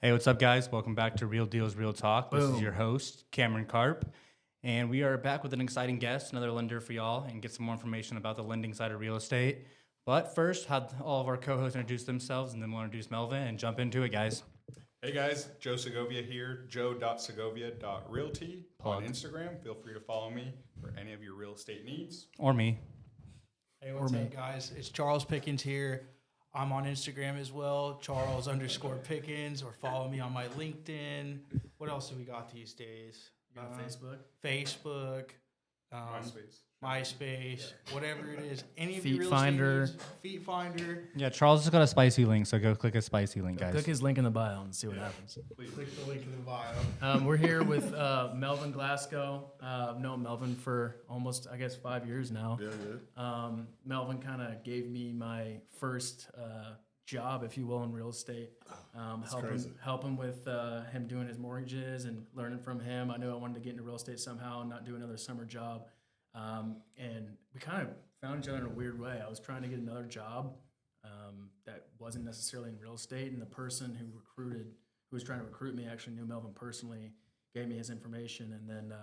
Hey, what's up, guys? Welcome back to Real Deals, Real Talk. This is your host, Cameron Karp, and we are back with an exciting guest, another lender for y'all, and get some more information about the lending side of real estate. But first, have all of our co-hosts introduce themselves, and then we'll introduce Melvin and jump into it, guys. Hey guys, Joe Segovia here, joe.segovia.realty on Instagram. Feel free to follow me for any of your real estate needs. Or me. Hey, what's up, guys? It's Charles Pickens here. I'm on Instagram as well, Charles_Pickens, or follow me on my LinkedIn. What else do we got these days? You got Facebook, MySpace, whatever it is. Any of Feet your real Finder. estate needs, Feet Finder. Yeah, Charles has got a spicy link, so go click a spicy link, guys. Click his link in the bio and see what happens. Click the link in the bio. We're here with Melvin Glasco. I've known Melvin for almost, 5 years now. Melvin kind of gave me my first job, if you will, in real estate. Helping with him doing his mortgages and learning from him. I knew I wanted to get into real estate somehow and not do another summer job. And we kind of found each other in a weird way. I was trying to get another job that wasn't necessarily in real estate, and the person who was trying to recruit me, actually knew Melvin personally, gave me his information, and then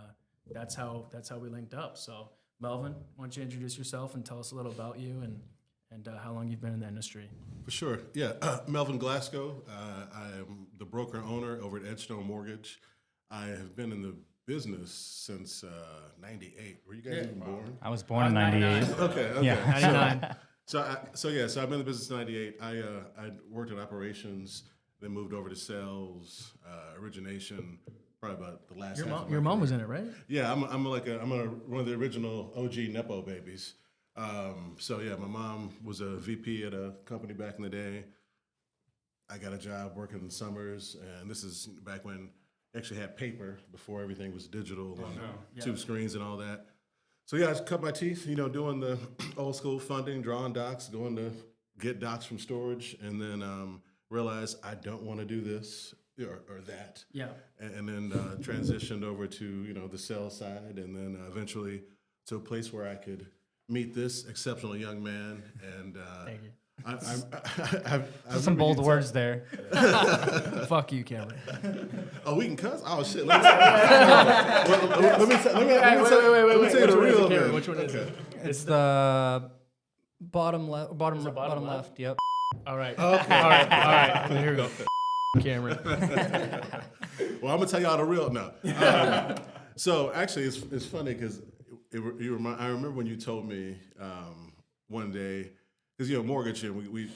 that's how we linked up. So, Melvin, why don't you introduce yourself and tell us a little about you and how long you've been in the industry? For sure. Yeah, Melvin Glasco. I am the broker and owner over at Edgestone Mortgage. I have been in the business since 98. Were you guys even born? I was born in 98. Okay. Yeah. 99. So I've been in the business in 98. I worked in operations, then moved over to sales, origination, probably about the last half of Your my mom career. was in it, right? Yeah, I'm one of the original OG Nepo babies. My mom was a VP at a company back in the day. I got a job working in summers, and this is back when actually had paper before everything was digital on tube screens and all that. So I cut my teeth, doing the old school funding, drawing docs, going to get docs from storage, and then realized I don't want to do this or that. Yeah. And then transitioned over to, the sales side, and then eventually to a place where I could meet this exceptional young man. And Thank you. I've Some bold words there. Fuck you, Cameron. Oh, we can cuss? Oh, shit. Let me tell you the real thing. Which one is it? It's the bottom left. Bottom left. Yep. All right. Okay. All right. Here we go. Cameron. Well, I'm going to tell y'all the real. No. So actually, it's funny because I remember when you told me one day, because mortgage, and we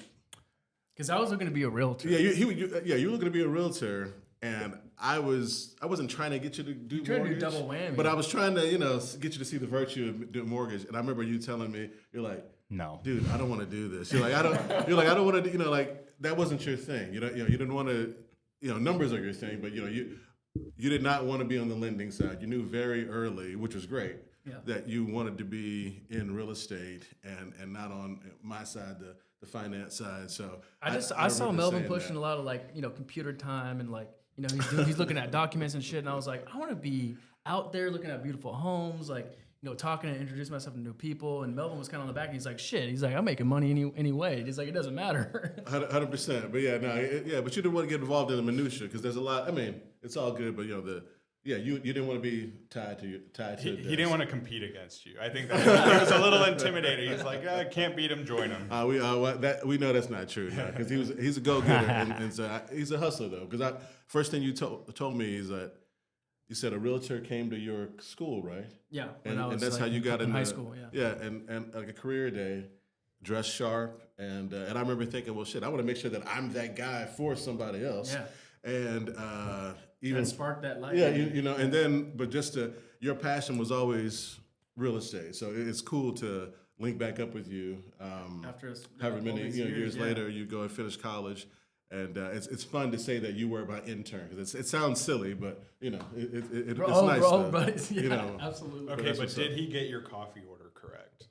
Because I was looking to be a realtor. yeah, you were looking to be a realtor, and I wasn't trying to get you to do trying to mortgage, do double whammy. but I was trying to get you to see the virtue of doing mortgage. And I remember you telling me, you're like, No. dude, I don't want to do this. You're like, I don't want to, that wasn't your thing. You didn't want to, numbers are your thing, but you did not want to be on the lending side. You knew very early, which was great, that you wanted to be in real estate and not on my side, the finance side. So I saw remember Melvin saying pushing that. a lot of computer time and he's looking at documents and shit, and I was like, I want to be out there looking at beautiful homes, talking and introducing myself to new people. And Melvin was kind of on the back, and he's like, shit, he's like, I'm making money anyway. He's like, it doesn't matter. 100%. But but you didn't want to get involved in the minutia because there's a lot. I mean, it's all good, but you didn't want to be tied to He didn't want to compete against you. I think that was a little intimidating. He's like, can't beat him, join him. We know that's not true because he's a go-getter and so he's a hustler though. Because first thing you told me is that you said a realtor came to your school, right? Yeah. And that's how you got into high school. Yeah. and like a career day, dress sharp, and I remember thinking, well, shit, I want to make sure that I'm that guy for somebody else. Yeah. And even And spark that light. yeah, and then but your passion was always real estate, so it's cool to link back up with you. After however all many these years yeah. later, you go and finish college. And it's fun to say that you were my intern because it sounds silly, but it's nice. But absolutely. Okay, but did he get your coffee order correct?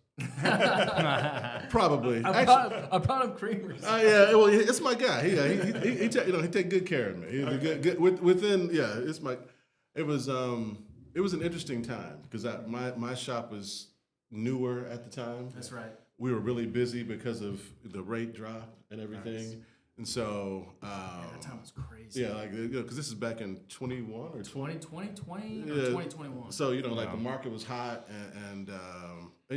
Probably. I brought him creamers. Yeah, well, it's my guy. He take good care of me. He's a good within. Yeah, it was an interesting time because my shop was newer at the time. That's right. We were really busy because of the rate drop and everything. Nice. And so that time was crazy. easy. Yeah, like because this is back in 21 or 20. 2020 or Yeah. 2021. So like the market was hot and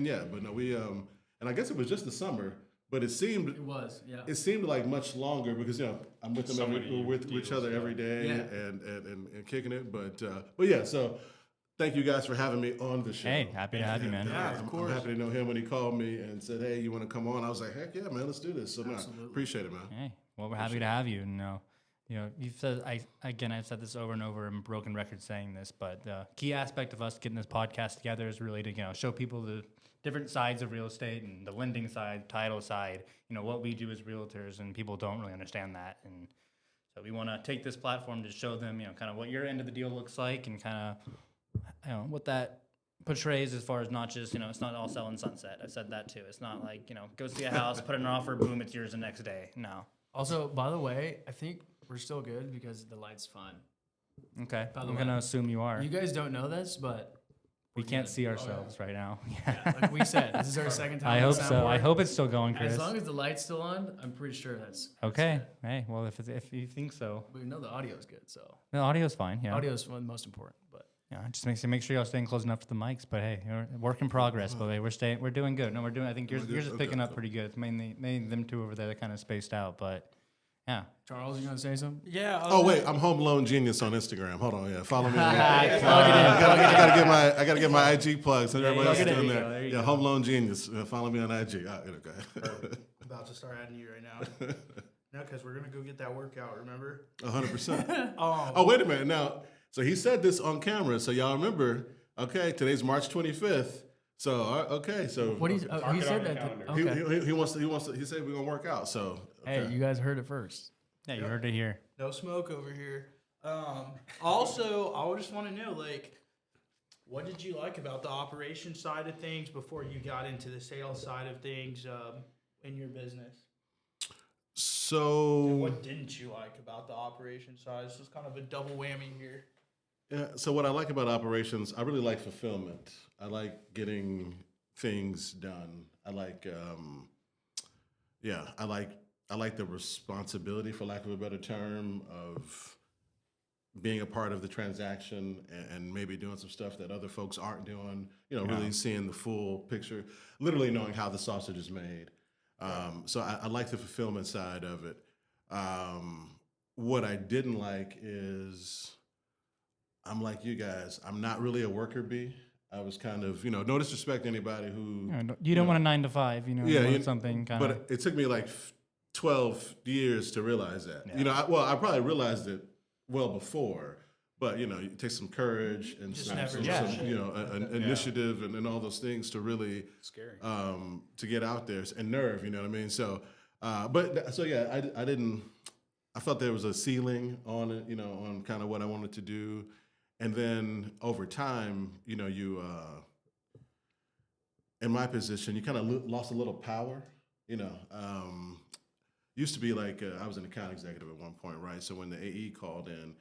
yeah, but no, we and I guess it was just the summer, but it It was, yeah. seemed like much longer because I'm with them So many with each other deals, every day Yeah. and kicking it. But yeah, so thank you guys for having me on the show. Hey, happy to have you, man. Yeah, of I'm course. happy to know him when he called me and said, "Hey, you want to come on?" I was like, "Heck yeah, man, let's do this." So no, appreciate it, man. Hey, well, we're happy to have you. And, you've said, I've said this over and over, and broken record saying this, but the key aspect of us getting this podcast together is really to, show people the different sides of real estate and the lending side, title side, what we do as realtors, and people don't really understand that. And so we want to take this platform to show them, kind of what your end of the deal looks like and kind of, what that portrays as far as not just, it's not all sell and sunset. I've said that too. It's not like, go see a house, put in an offer, boom, it's yours the next day. No. Also, by the way, I think we're still good because the light's fine. Okay. By the I'm way, going to assume you are. You guys don't know this, but We can't good. see ourselves right now. yeah, like we said, this is our second time. I on hope the so. I soundboard. hope it's still going, Chris. As long as the light's still on, I'm pretty sure that's Okay. it. Hey, well, if you think so, We know the audio's good, so the audio's fine. Yeah. audio's the most important. But Yeah. Just make sure y'all staying close enough to the mics. But hey, work in progress. But hey, we're doing good. No, we're doing. I think yours is picking up pretty good. It's mainly them two over there that kind of spaced out. But yeah. Charles, you gonna say something? Yeah. Oh wait, I'm Home Loan Genius on Instagram. Hold on, yeah, follow me. Plug I gotta get my IG plugs. So everybody else is plug it doing in. that. There you Yeah, go. Home Loan Genius. Follow me on IG. Okay. About to start adding you right now. No, because we're gonna go get that workout. Remember? 100%. Oh wait a minute now. So he said this on camera. So y'all remember? Okay, today's March 25th. So okay, so What do you? He it said on your that. calendar. Okay. he wants to. He said we're gonna work out. So Hey, okay. you guys heard it first. Yeah, you heard it here. No smoke over here. Also, I just want to know, what did you like about the operation side of things before you got into the sales side of things in your business? So What didn't you like about the operation side? This is kind of a double whammy here. yeah, so what I like about operations, I really like fulfillment. I like getting things done. I like I like the responsibility, for lack of a better term, of being a part of the transaction and maybe doing some stuff that other folks aren't doing. Really seeing the full picture, literally knowing how the sausage is made. So I like the fulfillment side of it. What I didn't like is, I'm like you guys, I'm not really a worker bee. I was kind of, no disrespect to anybody who. You don't want a 9 to 5. You Yeah, want something kind of. But it took me like 12 years to realize that. I probably realized it well before, but it takes some courage and some initiative and all those things to really Scary. to get out there, and nerve. You know what I mean? So, I didn't. I felt there was a ceiling on it. On kind of what I wanted to do, and then over time, you in my position, you kind of lost a little power. Used to be like I was an account executive at one point, right? So when the AE called in,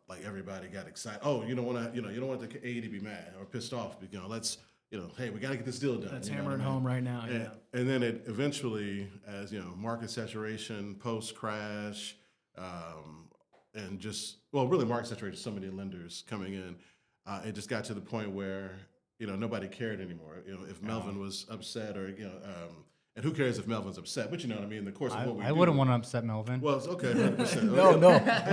like everybody got excited. Oh, you don't want the AE to be mad or pissed off. Let's hey, we got to get this deal done. Let's You know hammer what it I mean? home right now. Yeah. And then it eventually, as market saturation, post crash, and just really market saturation, so many lenders coming in, it just got to the point where nobody cared anymore. If Melvin was upset or and who cares if Melvin's upset? But you know what I mean. In the course of what we I do. wouldn't want to upset Melvin. Well, it's okay. 100%.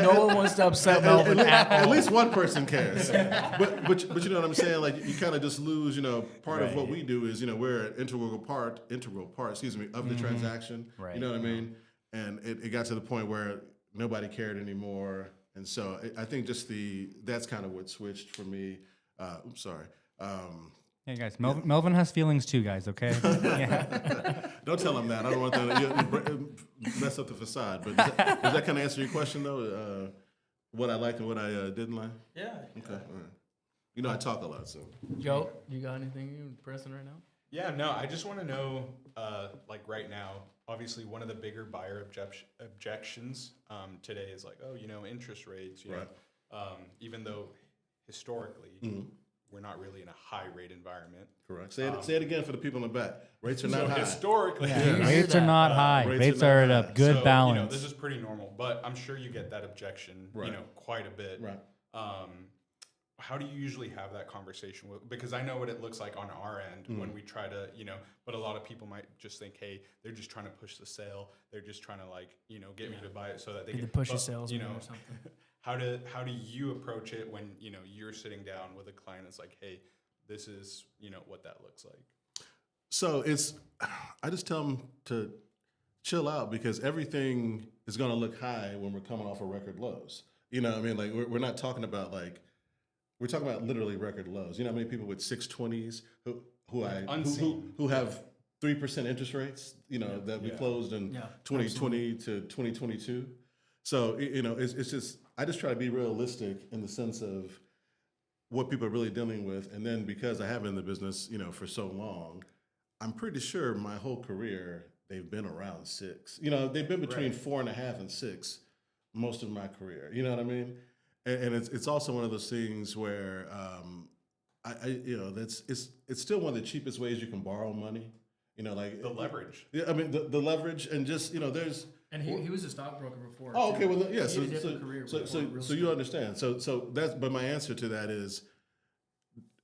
No one wants to upset Melvin at all. At least one person cares. But you know what I'm saying? Like you kind of just lose. Part of what we do is we're an integral part. Of the transaction. Right. You know what I mean? And it got to the point where nobody cared anymore. And so I think that's kind of what switched for me. Sorry. Hey guys, Melvin has feelings too, guys. Okay. Yeah. Don't tell him that. I don't want that to mess up the facade. But does that kind of answer your question though? What I liked and what I didn't like? Yeah. Okay. All right. I talk a lot, so. Joe, you got anything you pressing right now? Yeah, no, I just want to know, right now, obviously one of the bigger buyer objections today is interest rates. Right. Even though historically we're not really in a high rate environment. Correct. Say it again for the people in the back. Rates are not So high. historically, Rates are not high. Rates Rates are are not at high. a good so, balance. this is pretty normal, but I'm sure you get that objection, Right. quite a bit. Right. How do you usually have that conversation with? Because I know what it looks like on our end when we try to, but a lot of people might just think, hey, they're just trying to push the sale. They're just trying to get me to buy it so that they Be can the pushy but, salesman or something. How do you approach it when you're sitting down with a client that's like, hey, this is what that looks like? So I just tell them to chill out because everything is going to look high when we're coming off of record lows. You know what I mean? Like we're not talking about we're talking about literally record lows. You know how many people with 620s who have 3% interest rates, that we closed in 2020 to 2022. So, it's just, I just try to be realistic in the sense of what people are really dealing with. And then because I have been in the business, for so long, I'm pretty sure my whole career, they've been around 6. They've been between 4.5 and 6 most of my career. You know what I mean? And it's also one of those things where it's still one of the cheapest ways you can borrow money. Like The leverage. Yeah, I mean the leverage and just there's. And he was a stockbroker before. Oh, okay. too. Well, yeah. He had a different career before real So estate. you understand. So that's. But my answer to that is,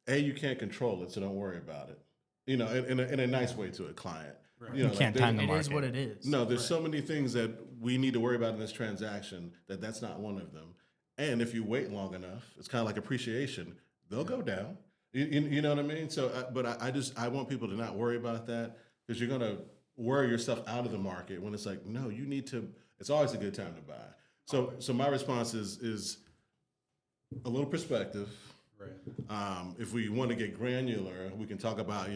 you can't control it, so don't worry about it. In a nice way to a client. Right. You can't time the It market. is what it is. No, there's so many things that we need to worry about in this transaction that's not one of them. And if you wait long enough, it's kind of like appreciation. They'll go down. You know what I mean? So, I want people to not worry about that because you're gonna wear yourself out of the market when it's like, no, you need to. It's always a good time to buy. So my response is a little perspective. Right. If we want to get granular, we can talk about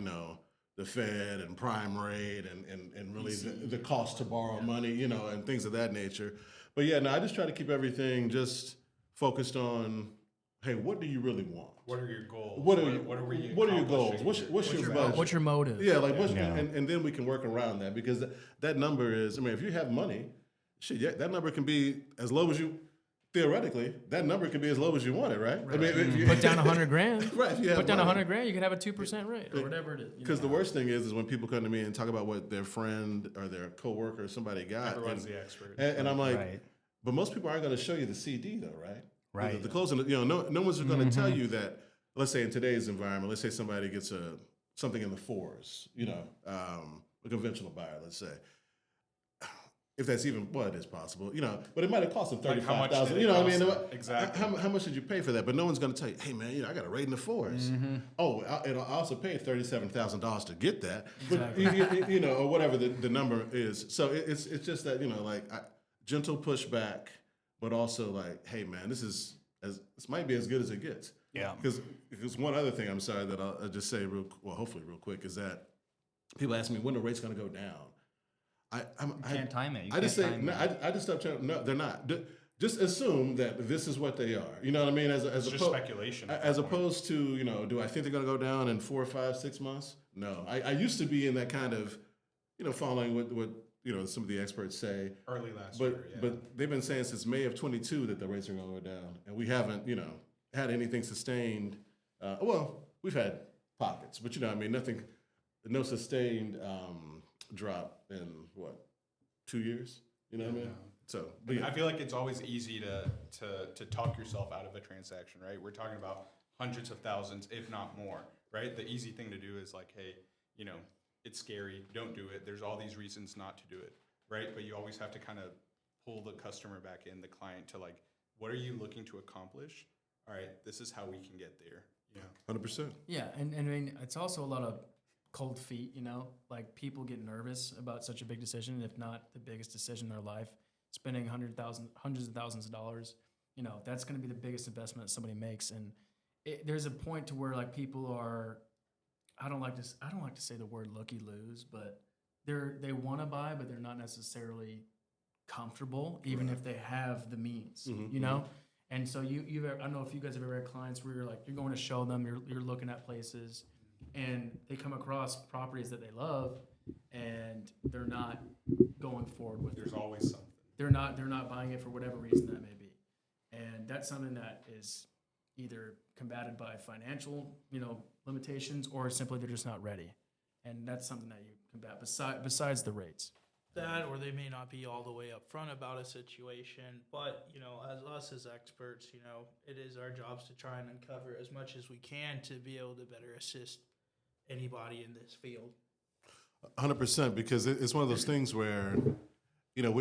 the Fed and prime rate and really the cost to borrow money, and things of that nature. But I just try to keep everything just focused on, hey, what do you really want? What are your goals? What are your goals? accomplishing? What's your budget? What's your motive? Yeah, and then we can work around that because that number is, if you have money, that number can be as low as you. Theoretically, that number can be as low as you want it, right? I mean, if you Put down $100,000. Right. If you have Put down money. $100,000, you can have a 2% rate or whatever it is. Because the worst thing is when people come to me and talk about what their friend or their coworker or somebody got. Everyone's the expert. And I'm like, Right. but most people aren't going to show you the CD though, right? Right. The closing, no one's going to tell you that. Let's say in today's environment, let's say somebody gets something in the 4s, a conventional buyer, let's say. If that's even, it is possible, but it might have cost them $35,000. You know what I mean? Exactly. How much did you pay for that? But no one's going to tell you, hey man, I got a rate in the 4s. Oh, and I also paid $37,000 to get that, but or whatever the number is. So it's just that gentle pushback, but also like, hey man, this might be as good as it gets. Yeah. Because one other thing, I'm sorry that I'll just say hopefully real quick, is that people ask me when the rate's going to go down. I can't time it. You I just say can't no. time I just stop trying. No, they're not. Just assume that this is what they are. You know what I mean? As just speculation. As opposed to do I think they're going to go down in 4 or 5, 6 months? No. I used to be in that kind of following what some of the experts say. Early last But year. Yeah. but they've been saying since May of 22 that the rates are going to go down, and we haven't had anything sustained. We've had pockets, but nothing, no sustained drop in 2 years. You know what I mean? So, but I feel like it's always easy to talk yourself out of a transaction, right? We're talking about hundreds of thousands, if not more, right? The easy thing to do is like, hey, it's scary, don't do it. There's all these reasons not to do it, right? But you always have to kind of pull the customer back in, the client, to like, what are you looking to accomplish? All right, this is how we can get there. 100%. Yeah, and I mean, it's also a lot of cold feet, like people get nervous about such a big decision, if not the biggest decision in their life, spending hundreds of thousands of dollars, that's going to be the biggest investment somebody makes. And there's a point to where like people are, I don't like to say the word looky-loos, but they want to buy, but they're not necessarily comfortable, even if they have the means, And so I don't know if you guys have ever had clients where you're going to show them, you're looking at places, and they come across properties that they love, and they're not going forward with it. There's always something. They're not buying it for whatever reason that may be, and that's something that is either combated by financial, limitations, or simply they're just not ready. And that's something that you combat besides the rates. That, or they may not be all the way up front about a situation. But, as us as experts, it is our jobs to try and uncover as much as we can to be able to better assist anybody in this field. 100%, because it's one of those things where, not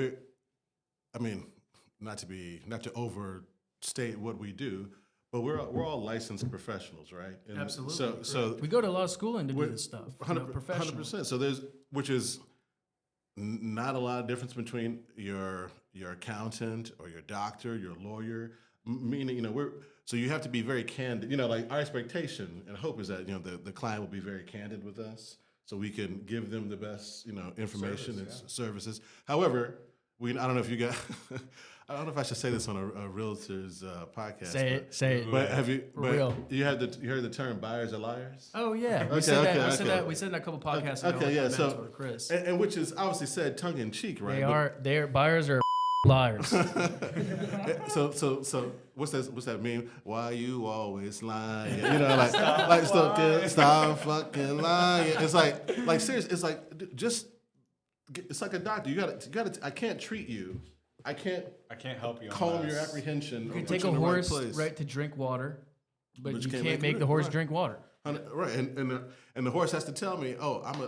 to overstate what we do, but we're all licensed professionals, right? And Absolutely. So we go to a lot of schooling to do this stuff. 100%. So which is not a lot of difference between your accountant or your doctor, your lawyer. Meaning, so you have to be very candid. Like our expectation and hope is that the client will be very candid with us, so we can give them the best information and services. However, I don't know if you got. I don't know if I should say this on a realtor's podcast. Say it. But have you? But real. you heard the term "buyers are liars." Oh yeah, we Okay, said okay, that. okay. That. We said that a couple podcasts ago. Okay, yeah. with So, Mentor Chris, and which is obviously said tongue in cheek, right? They are buyers are liars. So what's that mean? Why you always lying? Stop fucking lying. It's like serious. It's like it's like a doctor. You gotta. I can't treat you. I can't help you. Calm your apprehension. You can take a horse right to drink water, but you can't make the horse drink water. Right, and the horse has to tell me, oh, I'm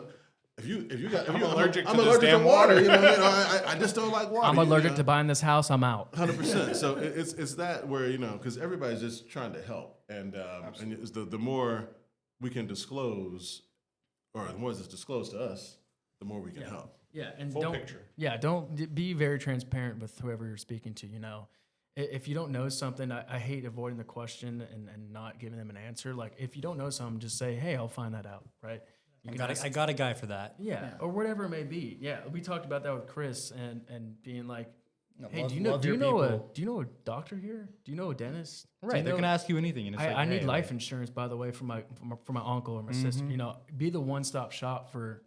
allergic to allergic to water. water. I just don't like water. I'm allergic to buying this house. I'm out. 100%. So it's that where because everybody's just trying to help, and it's the more we can disclose, or the more that's disclosed to us, the more we can help. Yeah, and Full picture. Yeah, don't be very transparent with whoever you're speaking to. If you don't know something, I hate avoiding the question and not giving them an answer. Like if you don't know something, just say, "Hey, I'll find that out." Right? I got a guy for that. Yeah, or whatever it may be. Yeah, we talked about that with Chris and being like, "Hey, love- do you know love your people. do you know a doctor here? Do you know a dentist?" Right, they're gonna ask you anything, and it's I need hey, life insurance, by the way, for my uncle or my sister. Be the one-stop shop for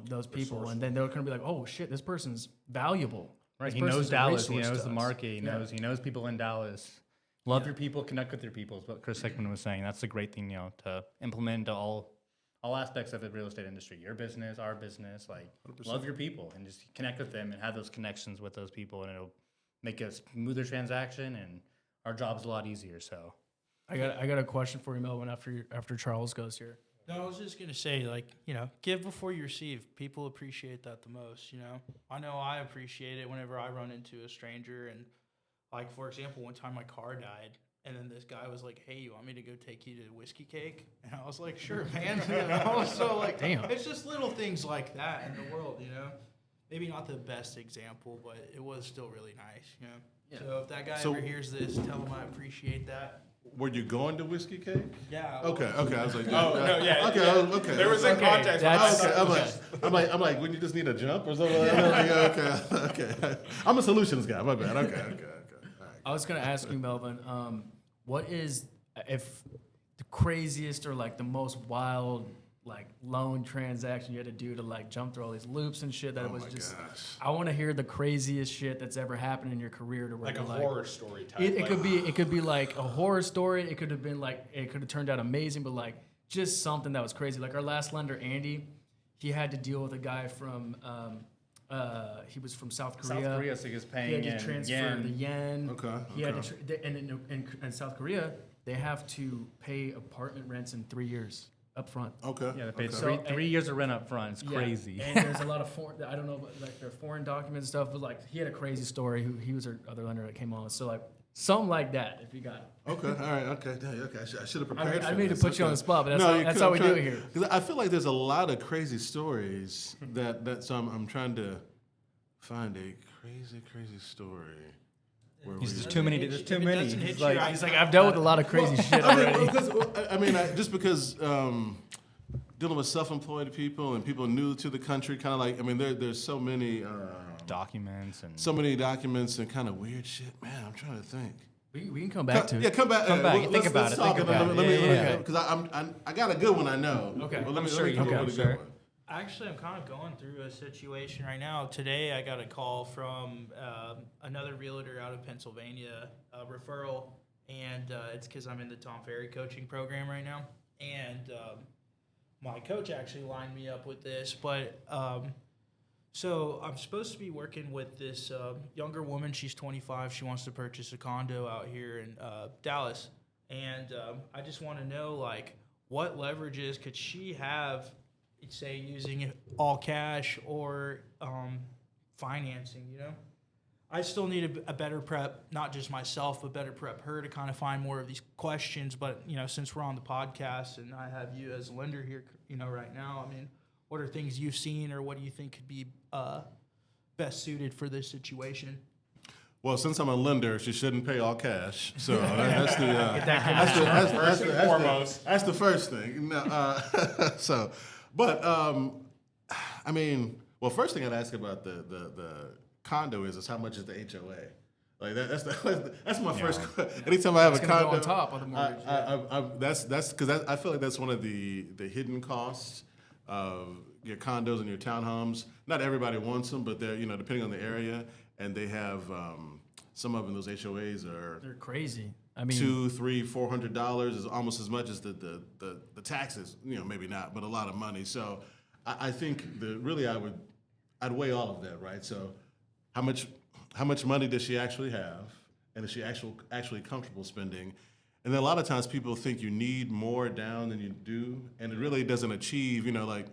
those people, and then they're gonna be like, "Oh shit, this person's valuable." Right, This he knows person's a Dallas. He resource knows to the us. market. He knows people in Dallas. Love your people, connect with your people. Is what Chris Hickman was saying. That's a great thing, to implement into all aspects of the real estate industry. Your business, our business. Like 100%. Love your people and just connect with them and have those connections with those people, and it'll make a smoother transaction and our job's a lot easier. So, I got a question for you, Melvin. After Charles goes here. No, I was just gonna say, give before you receive. People appreciate that the most. I know I appreciate it whenever I run into a stranger, and for example, one time my car died, and then this guy was like, "Hey, you want me to go take you to Whiskey Cake?" And I was like, "Sure, man." So damn, it's just little things like that in the world, Maybe not the best example, but it was still really nice, Yeah. So if that guy ever hears this, tell him I appreciate that. Were you going to Whiskey Cake? Yeah. Okay. I was like, Okay. There was a context. I'm like, when you just need a jump or something. Okay. I'm a solutions guy. My bad. Okay. All right. I was gonna ask you, Melvin, what is if the craziest or the most wild loan transaction you had to do to jump through all these loops and shit that was just gosh. I want to hear the craziest shit that's ever happened in your career to where Like a you're horror story type. it could be like a horror story. It could have been it could have turned out amazing, but just something that was crazy. Like our last lender, Andy, he had to deal with a guy from he was from South Korea. South Korea, so he was paying He had to transfer the yen. Okay, He had to and in South Korea, they have to pay apartment rents in 3 years up front. Okay. Yeah, they paid So- three years of rent up front. It's Yeah, crazy. And there's a lot of foreign, I don't know, their foreign documents and stuff, but he had a crazy story. He was our other lender that came on. So something like that, if you got it. Okay. All right. Okay. I should have prepared. I mean to put you on the spot, but that's how we do it here. Because I feel like there's a lot of crazy stories so I'm trying to find a crazy story. There's too many. There's too many. He's like, I've dealt with a lot of crazy shit already. Just because dealing with self-employed people and people new to the country, kind of there's so many documents and so many documents and kind of weird shit. Man, I'm trying to think. We can come back to it. Yeah, come back. Think about it. Think about it. Because I got a good one I know. Okay. Well, let me sure you come do. up I'm with a sure. good one. Actually, I'm kind of going through a situation right now. Today, I got a call from another realtor out of Pennsylvania, a referral. and it's because I'm in the Tom Ferry coaching program right now. And my coach actually lined me up with this, but so I'm supposed to be working with this younger woman. She's 25. She wants to purchase a condo out here in Dallas, and I just want to know, like, what leverages could she have, say, using all cash or financing, you know? I still need a better prep, not just myself, but better prep her to kind of find more of these questions. But, you know, since we're on the podcast and I have you as a lender here, you know, right now, I mean, what are things you've seen or what do you think could be best suited for this situation? Well, since I'm a lender, she shouldn't pay all cash. So that's the first thing. No, I mean, well, first thing I'd ask about the condo is how much is the HOA? Like that's my first. Anytime I have a condo, go on top of the mortgage. that's because I feel like that's one of the hidden costs of your condos and your townhomes. Not everybody wants them, but they're, you know, depending on the area, and they have some of them. Those HOAs They're crazy. I mean, $200-$400 is almost as much as the taxes. You know, maybe not, but a lot of money. So I think I'd weigh all of that, right? So how much money does she actually have, and is she actually comfortable spending? And then a lot of times people think you need more down than you do, and it really doesn't achieve, you know, like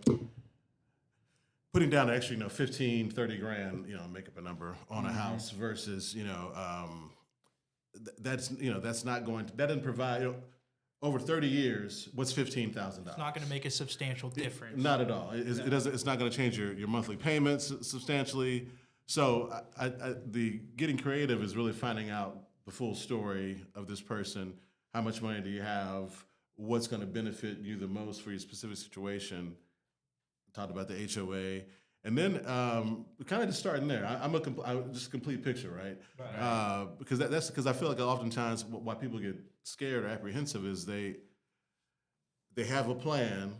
putting down an extra, you know, 15, 30 grand, you know, make up a number on a house versus, you know, that's not going to, that doesn't provide, you know, over 30 years, what's $15,000? It's not going to make a substantial difference. Not at all. It's not going to change your monthly payments substantially. So the getting creative is really finding out the full story of this person. How much money do you have? What's going to benefit you the most for your specific situation? Talked about the HOA, and then kind of just starting there. I'm just a complete picture, right? Because that's because I feel like oftentimes why people get scared or apprehensive is they have a plan,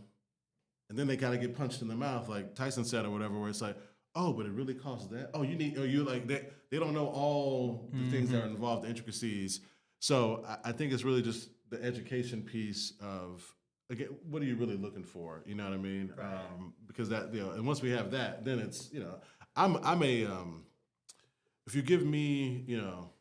and then they kind of get punched in the mouth, like Tyson said or whatever, where it's like, oh, but it really costs that. Oh, they don't know all the things that are involved, the intricacies. So I think it's really just the education piece of, again, what are you really looking for? You know what I mean? Right. Because that, you know, and once we have that, then it's, you know, if you give me, you know,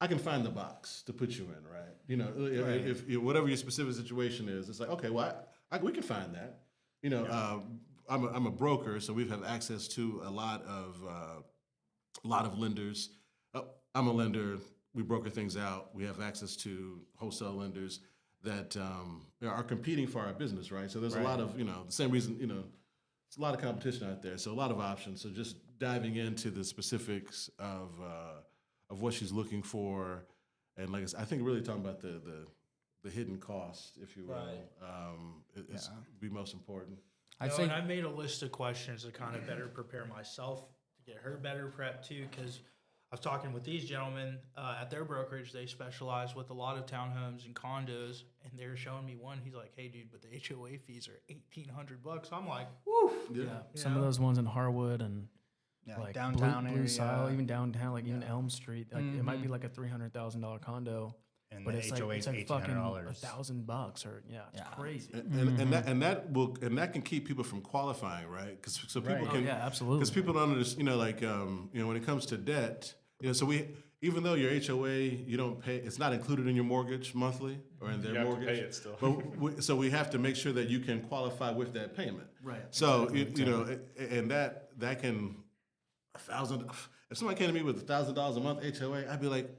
I can find the box to put you in, right? You know, right. If whatever your specific situation is, it's like, okay, well, we can find that. You know, I'm a broker, so we have access to a lot of lenders. I'm a lender. We broker things out. We have access to wholesale lenders that are competing for our business, right? So there's a lot of, you know, the same reason, you know, it's a lot of competition out there. So a lot of options. So just diving into the specifics of what she's looking for, and like I said, I think really talking about the hidden cost, if you will, is be most important. And I made a list of questions to kind of better prepare myself to get her better prep too, because I was talking with these gentlemen at their brokerage. They specialize with a lot of townhomes and condos, and they're showing me one. He's like, "Hey, dude, but the HOA fees are $1,800." I'm like, "Woo!" Yeah, some of those ones in Harwood and like downtown Blue area, Sile, even downtown, like even Elm Street. Like it might be like a $300,000 condo, and but the it's HOA like is it's like fucking $1,800. $1,000 or it's crazy. And that can keep people from qualifying, right? Because people can, absolutely. Because people don't understand, you know, like you know, when it comes to debt. You know, so even though your HOA, you don't pay, it's not included in your mortgage monthly or in their mortgage. You have to pay it still. But so we have to make sure that you can qualify with that payment. Right. So you know, and that can $1,000. If somebody came to me with $1,000 a month HOA, I'd be like,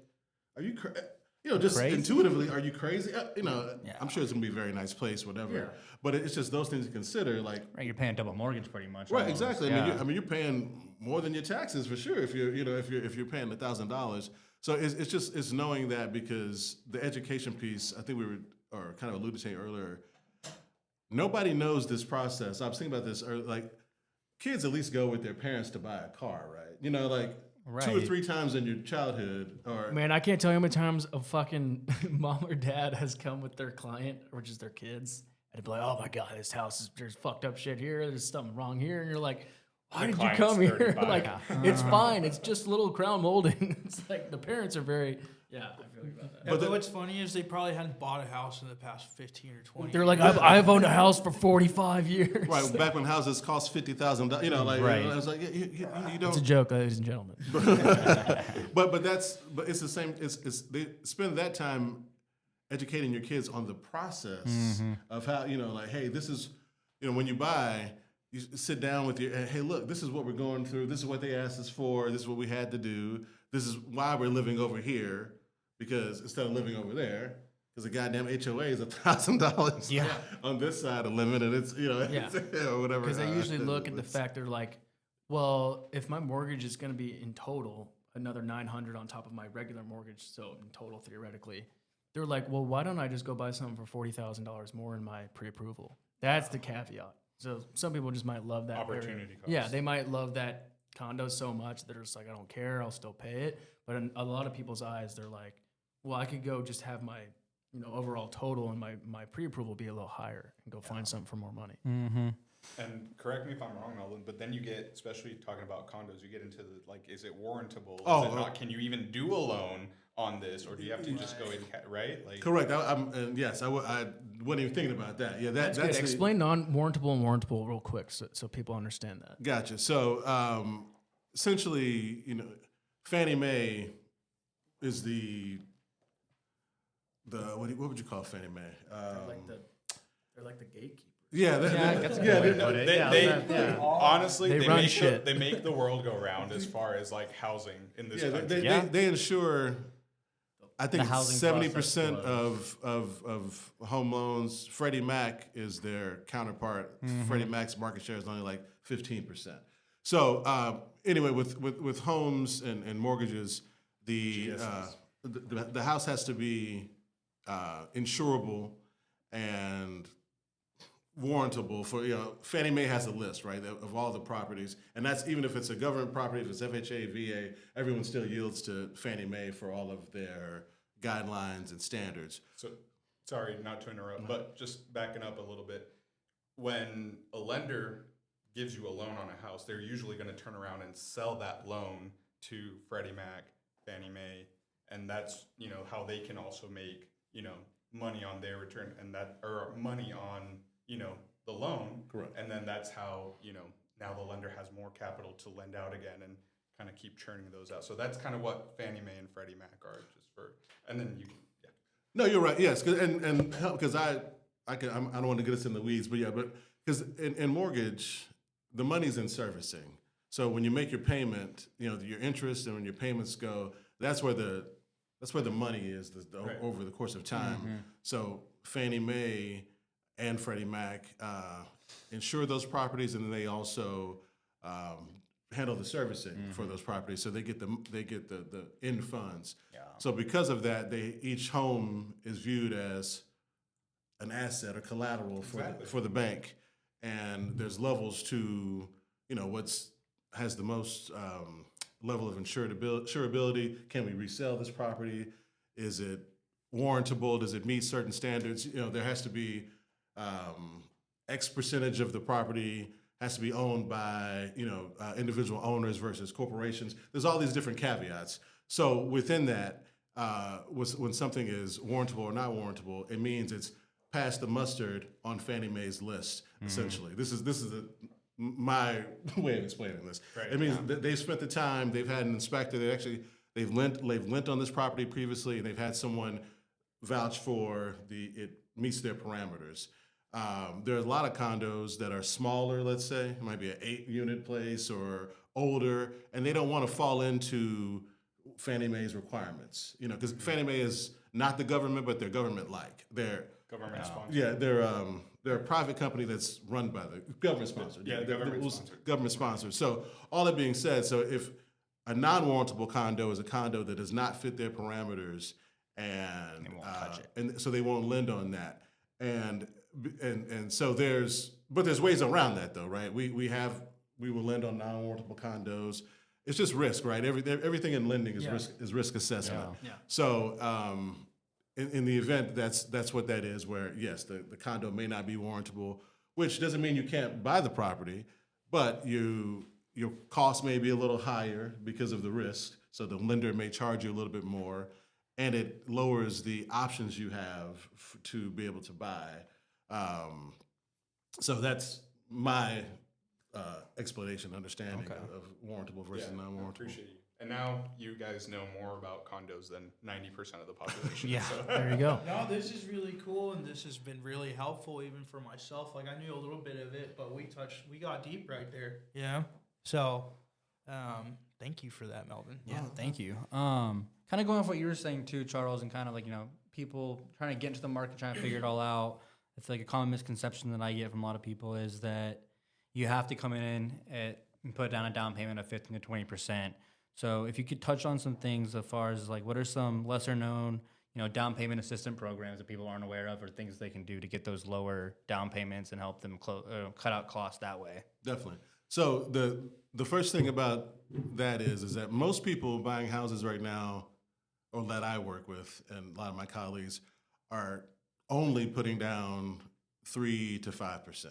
"Are you crazy?" You know, just crazy? intuitively, are you crazy? You know, I'm sure it's gonna be a very nice place, whatever. Yeah. But it's just those things to consider. Like, right, you're paying double mortgage pretty much. Right, almost. exactly. Yeah. I mean, you're paying more than your taxes for sure if you're paying $1,000. So it's knowing that, because the education piece, I think we were kind of alluded to earlier. Nobody knows this process. I was thinking about this, like kids at least go with their parents to buy a car, right? You know, like. Right. 2 or 3 times in your childhood, or man, I can't tell you how many times a fucking mom or dad has come with their client or just their kids and be like, "Oh my god, this house there's fucked up shit here. There's something wrong here," and you're like, "Why did you come here?" Like, it's fine. It's just little crown molding. It's like the parents are very Yeah, I feel like about that. But what's funny is they probably hadn't bought a house in the past 15 or 20. They're like, I've owned a house for 45 years. Right, back when houses cost $50,000, you know, like Right. I was like, you don't. It's a joke, ladies and gentlemen. But it's the same. It's they spend that time educating your kids on the process of how, you know, like, hey, this is, you know, when you buy, you sit down with your, hey, look, this is what we're going through. This is what they asked us for. This is what we had to do. This is why we're living over here, because instead of living over there, because the goddamn HOA is $1,000 on this side of the limit, and it's, you know, Yeah. it's, you know, whatever. Because they usually look at the fact they're like, well, if my mortgage is going to be in total another $900 on top of my regular mortgage, so in total theoretically, they're like, well, why don't I just go buy something for $40,000 more in my pre-approval? That's the caveat. So some people just might love that Opportunity cost. Yeah, they might love that condo so much that they're just like, I don't care, I'll still pay it. But in a lot of people's eyes, they're like, well, I could go just have my, you know, overall total and my pre-approval be a little higher and go find something for more money. Mm-hmm. And correct me if I'm wrong, Melvin, but then you get, especially talking about condos, you get into the, like, is it warrantable? Is it not? Can you even do a loan on this, or do you have to just go in, right? Like, Correct. And yes, I wasn't even thinking about that. Yeah, That's good. Explain non-warrantable and warrantable real quick so people understand that. Gotcha. So essentially, you know, Fannie Mae is the what would you call Fannie Mae? They're like the gatekeepers. Yeah, that's a good way to put it. Honestly, They they run make shit. they make the world go round as far as like housing in this country. they insure. I think The housing 70% process of home loans. Freddie Mac is their counterpart. Freddie Mac's market share is only like 15%. So anyway, with homes and mortgages, the house has to be insurable and warrantable for, you know, Fannie Mae has a list, right, of all the properties, and that's even if it's a government property, if it's FHA, VA, everyone still yields to Fannie Mae for all of their guidelines and standards. So, sorry, not to interrupt, but just backing up a little bit, when a lender gives you a loan on a house, they're usually going to turn around and sell that loan to Freddie Mac, Fannie Mae, and that's, you know, how they can also make, you know, money on their return and that, or money on, you know, the loan. Correct. And then that's how, you know, now the lender has more capital to lend out again and kind of keep churning those out. So that's kind of what Fannie Mae and Freddie Mac are, just for, and then you can, yeah. No, you're right. Yes, because I don't want to get us in the weeds, but because in mortgage, the money's in servicing. So when you make your payment, you know, your interest and when your payments go, that's where the money is Right. over the course of time. So Fannie Mae and Freddie Mac insure those properties, and then they also handle the servicing for those properties. So they get the end funds. Yeah. So because of that, each home is viewed as an asset or collateral for the bank, and there's levels to, you know, has the most level of insurability. Can we resell this property? Is it warrantable? Does it meet certain standards? You know, there has to be X percentage of the property has to be owned by, you know, individual owners versus corporations. There's all these different caveats. So within that, when something is warrantable or not warrantable, it means it's passed the mustard on Fannie Mae's list. Essentially, this is my way of explaining this. Right, It means that they've spent the time. They've had an inspector. They've lent on this property previously, and they've had someone vouch for it meets their parameters. There are a lot of condos that are smaller, let's say. It might be an 8-unit place or older, and they don't want to fall into Fannie Mae's requirements. You know, because Fannie Mae is not the government, but they're government-like. They're Government sponsored. yeah, they're a private company that's run by the government sponsored. Yeah, they're government-sponsored. Government sponsored. So all that being said, so if a non-warrantable condo is a condo that does not fit their parameters, and They won't touch it. and so they won't lend on that, and so there's ways around that though, right? We will lend on non-warrantable condos. It's just risk, right? Everything in lending is risk assessment. Yeah. So in the event that's what that is, where yes, the condo may not be warrantable, which doesn't mean you can't buy the property, but your cost may be a little higher because of the risk. So the lender may charge you a little bit more, and it lowers the options you have to be able to buy. So that's my explanation, understanding of warrantable versus Yeah, I non-warrantable. appreciate you. And now you guys know more about condos than 90% of the population. Yeah. So. There you go. No, this is really cool, and this has been really helpful even for myself. Like I knew a little bit of it, but we got deep right there. Yeah. So, thank you for that, Melvin. Yeah, thank you. Kind of going off what you were saying too, Charles, and kind of like, people trying to get into the market, trying to figure it all out. I feel like a common misconception that I get from a lot of people is that you have to come in and put down a down payment of 15 to 20%. So if you could touch on some things as far as like what are some lesser known, down payment assistance programs that people aren't aware of, or things they can do to get those lower down payments and help them cut out costs that way. Definitely. So the first thing about that is that most people buying houses right now, or that I work with, and a lot of my colleagues, are only putting down 3 to 5%.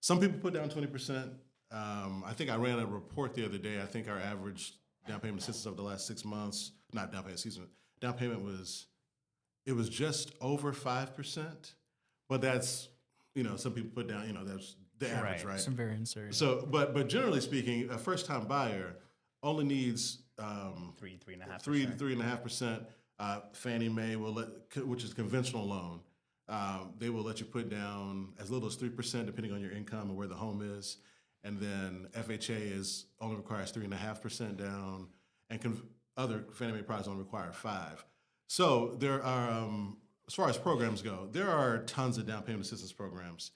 Some people put down 20%. I think I ran a report the other day. I think our average down payment assistance over the last 6 months, not down payment, excuse me, down payment was just over 5%. But that's, some people put down, that's the average, right? Some variance there. So, but generally speaking, a first-time buyer only needs 3.5%. 3 to 3.5%. Fannie Mae which is conventional loan. They will let you put down as little as 3% depending on your income and where the home is, and then FHA only requires 3.5% down, and other Fannie Mae products only require 5%. So there are, as far as programs go, there are tons of down payment assistance programs.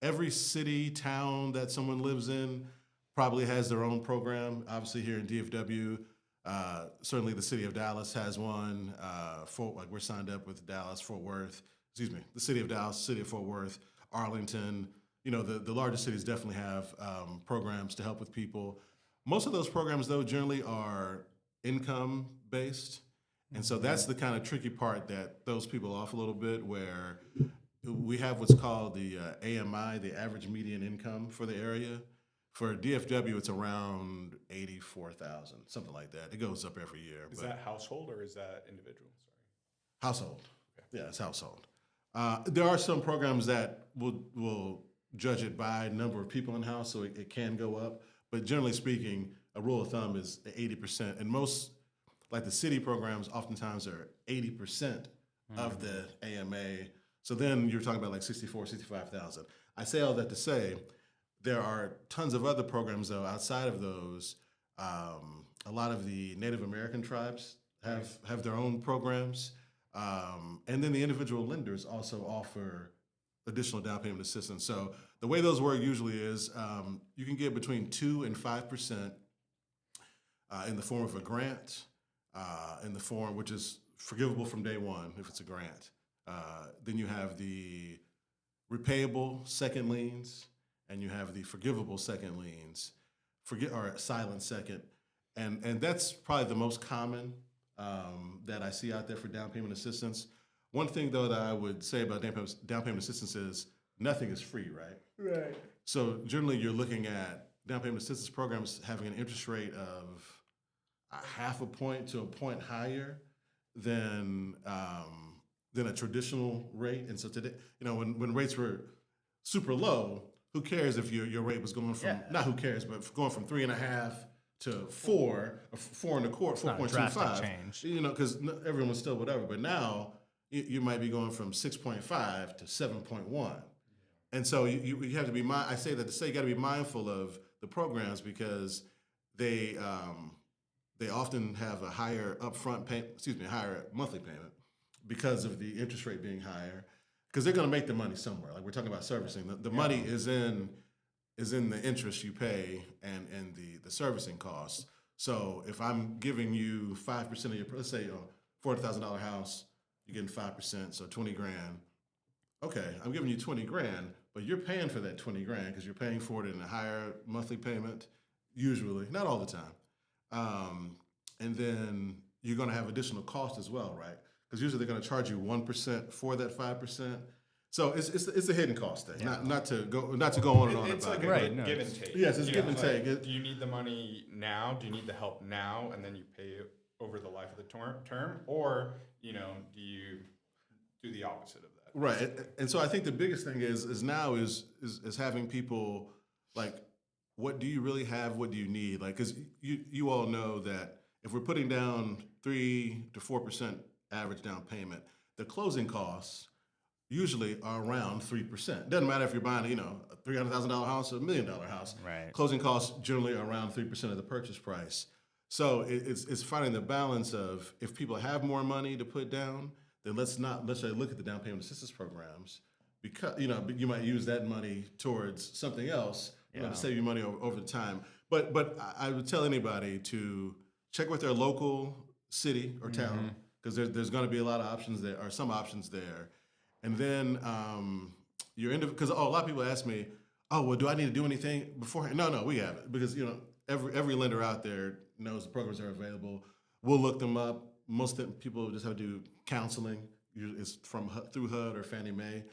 Every city, town that someone lives in probably has their own program. Obviously, here in DFW, certainly the city of Dallas has one. We're signed up with Dallas, Fort Worth. Excuse me, the city of Dallas, city of Fort Worth, Arlington. The largest cities definitely have programs to help with people. Most of those programs, though, generally are income based, and so that's the kind of tricky part that throws people off a little bit, where we have what's called the AMI, the average median income for the area. For DFW, it's around 84,000, something like that. It goes up every year. Is that household or is that individual? Sorry. Household? Okay. Yeah, it's household. There are some programs that will judge it by number of people in the house, so it can go up. But generally speaking, a rule of thumb is 80%. And most, like the city programs, oftentimes are 80% of the AMA. So then you're talking about like 65,000. I say all that to say, there are tons of other programs, though, outside of those. A lot of the Native American tribes have their own programs. And then the individual lenders also offer additional down payment assistance. So the way those work usually is you can get between 2 and 5% in the form of a grant, in the form which is forgivable from day one if it's a grant. Then you have the repayable second liens, and you have the forgivable second liens, or silent second, and that's probably the most common that I see out there for down payment assistance. One thing, though, that I would say about down payment assistance is nothing is free, right? Right. So generally, you're looking at down payment assistance programs having an interest rate of a 0.5 point to a point higher than a traditional rate. And so today, when rates were super low, who cares if your rate was going from not who cares, but going from 3.5 to 4, or 4.25, 4.25 change. Because everyone was still whatever. But now you might be going from 6.5 to 7.1, and so you have to be. I say that to say you got to be mindful of the programs, because they often have a higher upfront higher monthly payment because of the interest rate being higher. Because they're going to make the money somewhere. Like we're talking about servicing, the money is in the interest you pay and the servicing costs. So if I'm giving you 5% of your, let's say $400,000 house, you're getting 5%, so 20 grand. Okay, I'm giving you 20 grand, but you're paying for that 20 grand because you're paying for it in a higher monthly payment, usually, not all the time. And then you're going to have additional costs as well, right? Because usually they're going to charge you 1% for that 5%. So it's a hidden cost thing. Not to go on and on It's about like it. a Right, no, give and it's- take. Yes, it's You give know, and like, take. do you need the money now? Do you need the help now, and then you pay it over the life of the term, or do you do the opposite of that? Right, and so I think the biggest thing is now is having people like, what do you really have? What do you need? Like, because you all know that if we're putting down 3 to 4% average down payment, the closing costs usually are around 3%. Doesn't matter if you're buying a $300,000 house or $1 million house. Right. Closing costs generally are around 3% of the purchase price. So it's finding the balance of, if people have more money to put down, then let's not necessarily look at the down payment assistance programs, because you might use that money towards something else to save you money over time. But I would tell anybody to check with their local city or town, because there's going to be a lot of options there, or some options there. And then because a lot of people ask me, oh, well, do I need to do anything beforehand? No, we have it, because every lender out there knows the programs are available. We'll look them up. Most people just have to do counseling. Usually it's through HUD or Fannie Mae,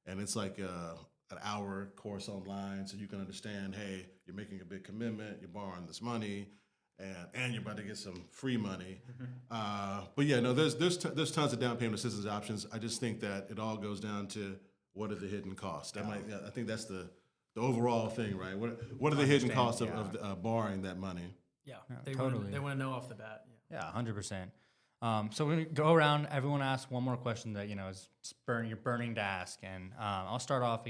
and it's like an hour course online, so you can understand, hey, you're making a big commitment, you're borrowing this money, and you're about to get some free money. But yeah, no, there's tons of down payment assistance options. I just think that it all goes down to, what are the hidden costs? I think that's the overall thing, right? What are the hidden costs of borrowing that money? Yeah, totally. They want to know off the bat. Yeah. Yeah, 100%. So we're gonna go around. Everyone asks one more question that is you're burning to ask, and I'll start off.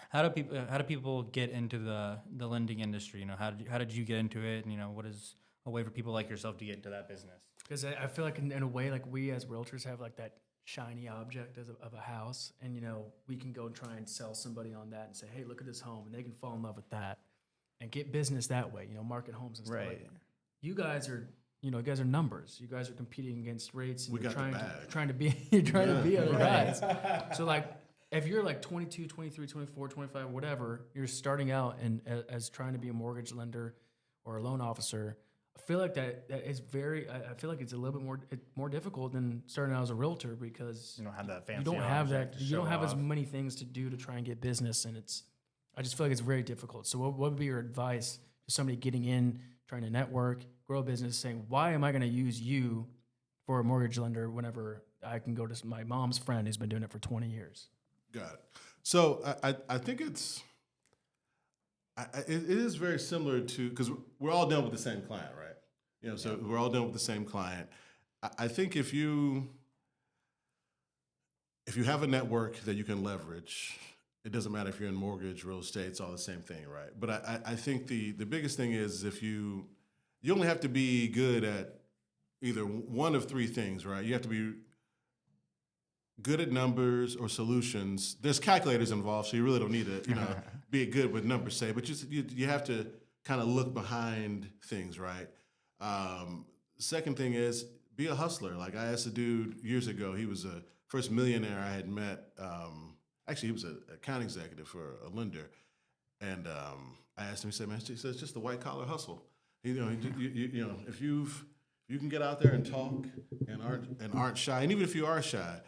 How do people get into the lending industry? How did you get into it? And what is a way for people like yourself to get into that business? Because I feel like in a way, like, we as realtors have like that shiny object of a house, and we can go try and sell somebody on that and say, hey, look at this home, and they can fall in love with that and get business that way. Market homes and stuff like that. You guys are. You guys are numbers. You guys are competing against rates, and We you're got the trying bag. to be other guys. So like, if you're like 22, 23, 24, 25, whatever, you're starting out and as trying to be a mortgage lender or a loan officer, I feel like that is I feel like it's a little bit more difficult than starting out as a realtor, because You don't have that fancy. you don't have object that. to You don't show have as off. many things to do to try and get business, and I just feel like it's very difficult. So what would be your advice to somebody getting in, trying to network, grow a business, saying, why am I going to use you for a mortgage lender whenever I can go to my mom's friend who's been doing it for 20 years? Got it. So I think it is very similar to, because we're all dealing with the same client, right? So we're all dealing with the same client. I think if you have a network that you can leverage, it doesn't matter if you're in mortgage, real estate, it's all the same thing, right? But I think the biggest thing is, if you only have to be good at either one of three things, right? You have to be good at numbers or solutions. There's calculators involved, so you really don't need to, be good with numbers, say, but you have to kind of look behind things, right? Second thing is, be a hustler. Like, I asked a dude years ago, he was the first millionaire I had met. Actually, he was an account executive for a lender, and I asked him. He said, "Man, it's just the white collar hustle. If you can get out there and talk and aren't shy, and even if you are shy,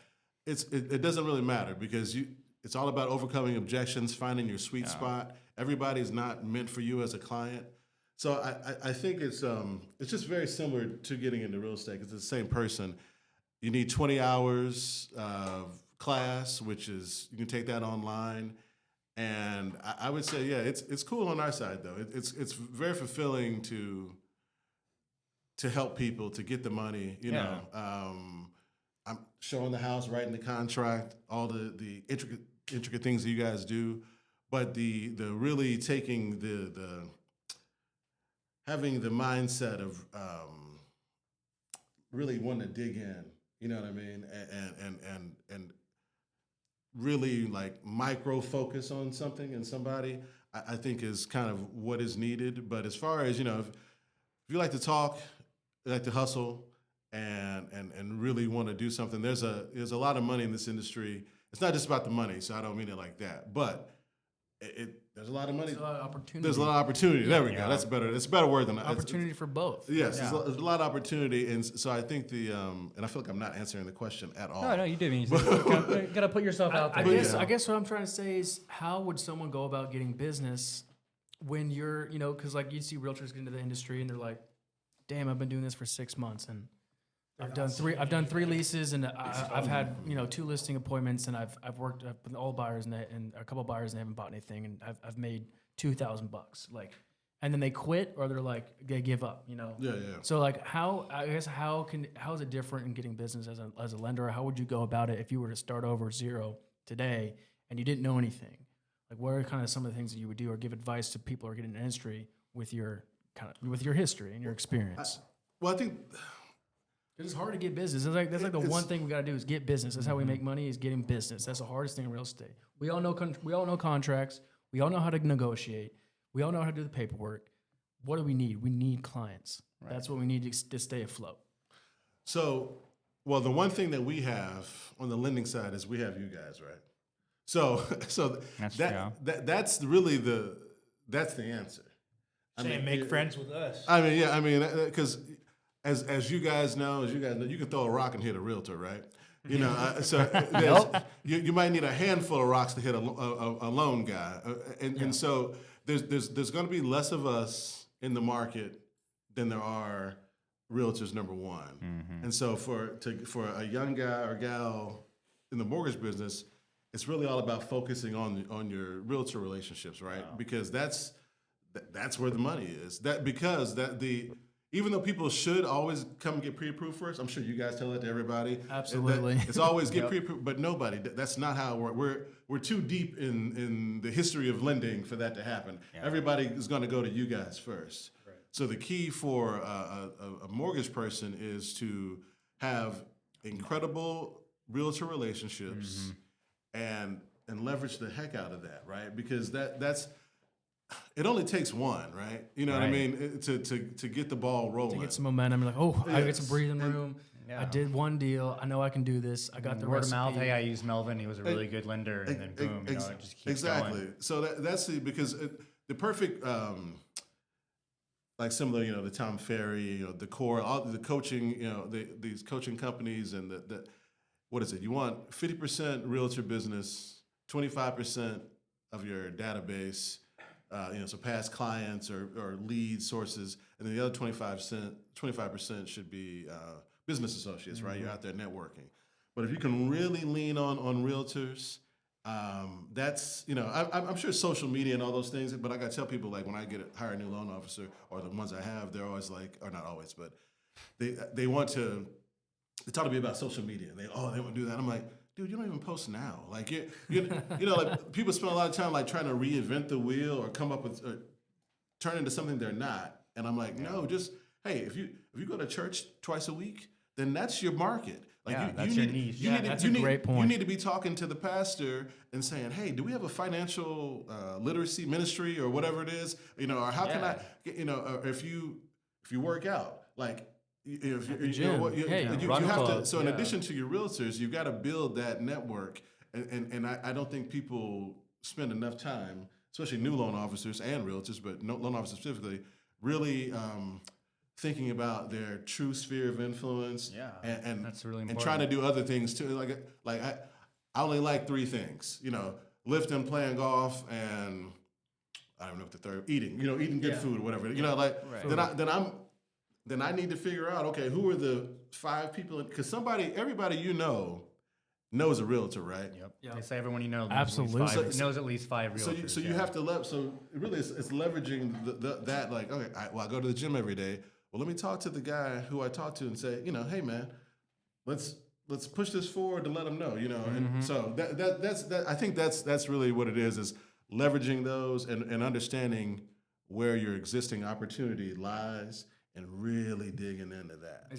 it doesn't really matter, because it's all about overcoming objections, finding your sweet spot. Everybody's not meant for you as a client." So I think it's just very similar to getting into real estate, because it's the same person. You need 20 hours of class, which is, you can take that online. And I would say, yeah, it's cool on our side, though. It's very fulfilling to help people to get the money. I'm showing the house, writing the contract, all the intricate things that you guys do, but the really taking the having the mindset of really wanting to dig in. You know what I mean? And really, like, micro focus on something and somebody, I think is kind of what is needed. But as far as, if you like to talk, you like to hustle, and really want to do something, there's a lot of money in this industry. It's not just about the money, so I don't mean it like that. But there's a lot of money. There's a lot of opportunity. There's a lot of opportunity. There we go. That's better. It's a better word than Opportunity for both. Yes, there's a lot of opportunity, and so I think and I feel like I'm not answering the question at all. No, you did. You gotta put yourself out there. I guess what I'm trying to say is, how would someone go about getting business when you're, because like you see realtors get into the industry and they're like, damn, I've been doing this for 6 months and I've done three leases and I've had 2 listing appointments and I've worked with all buyers and a couple of buyers and they haven't bought anything and I've made $2,000 like, and then they quit or they're like they give up. Yeah. So like how is it different in getting business as a lender? Or how would you go about it if you were to start over zero today and you didn't know anything? Like what are kind of some of the things that you would do or give advice to people who are getting into the industry with your history and your experience? I think it's hard to get business. That's like the one thing we got to do is get business. That's how we make money, is getting business. That's the hardest thing in real estate. We all know contracts. We all know how to negotiate. We all know how to do the paperwork. What do we need? We need clients. Right. That's what we need to stay afloat. So, the one thing that we have on the lending side is we have you guys, right? So that's really that's the answer. Make friends with us. Because as you guys know, you can throw a rock and hit a realtor, right? You might need a handful of rocks to hit a loan guy, and so there's going to be less of us in the market than there are realtors, number one. And so for a young guy or gal in the mortgage business, it's really all about focusing on your realtor relationships, right? Wow. Because that's where the money is. Even though people should always come and get pre-approved first, I'm sure you guys tell that to everybody. Absolutely. It's always get pre-approved, but nobody. That's not how it works. We're too deep in the history of lending for that to happen. Yeah. Everybody is going to go to you guys first. Right. So the key for a mortgage person is to have incredible realtor relationships and leverage the heck out of that, right? Because that's it only takes one, right? You know what I mean? To get the ball rolling. To get some momentum. You're like, I get some breathing room. I did one deal. I know I can do this. I got the word recipe. of mouth. Hey, I used Melvin. He was a really good lender. And then boom, it just keeps going. So that's because the perfect, like similar, the Tom Ferry, the core, all the coaching, these coaching companies and the what is it? You want 50% realtor business, 25% of your database, so past clients or lead sources, and then the other 25% should be business associates, right? You're out there networking. But if you can really lean on realtors, that's, I'm sure social media and all those things, but I got to tell people, like when I hire a new loan officer or the ones I have, they're always like, or not always, but they want to, they talk to me about social media. They want to do that. I'm like, dude, you don't even post now. Like like people spend a lot of time like trying to reinvent the wheel or come up with or turn into something they're not. And I'm like, no, just hey, if you go to church twice a week, then that's your market. Like that's your niche. That's a great point. You need to be talking to the pastor and saying, hey, do we have a financial literacy ministry or whatever it is? Or how can I or if you work out, like. You have to. So in addition to your realtors, you've got to build that network, and I don't think people spend enough time, especially new loan officers and realtors, but loan officers specifically, really thinking about their true sphere of influence. Yeah, and that's really important. And trying to do other things too. Like I only like 3 things. Lifting, playing golf, and I don't know what the third. Eating. Eating good food or whatever. Then I need to figure out, okay, who are the 5 people? Because everybody knows a realtor, right? Yep. They say everyone knows absolutely knows at least 5 realtors. So you have to so really it's leveraging that like, okay, I go to the gym every day. Well, let me talk to the guy who I talk to and say, hey man, let's push this forward to let them know, And so that's I think that's really what it is leveraging those and understanding where your existing opportunity lies. And really digging into that.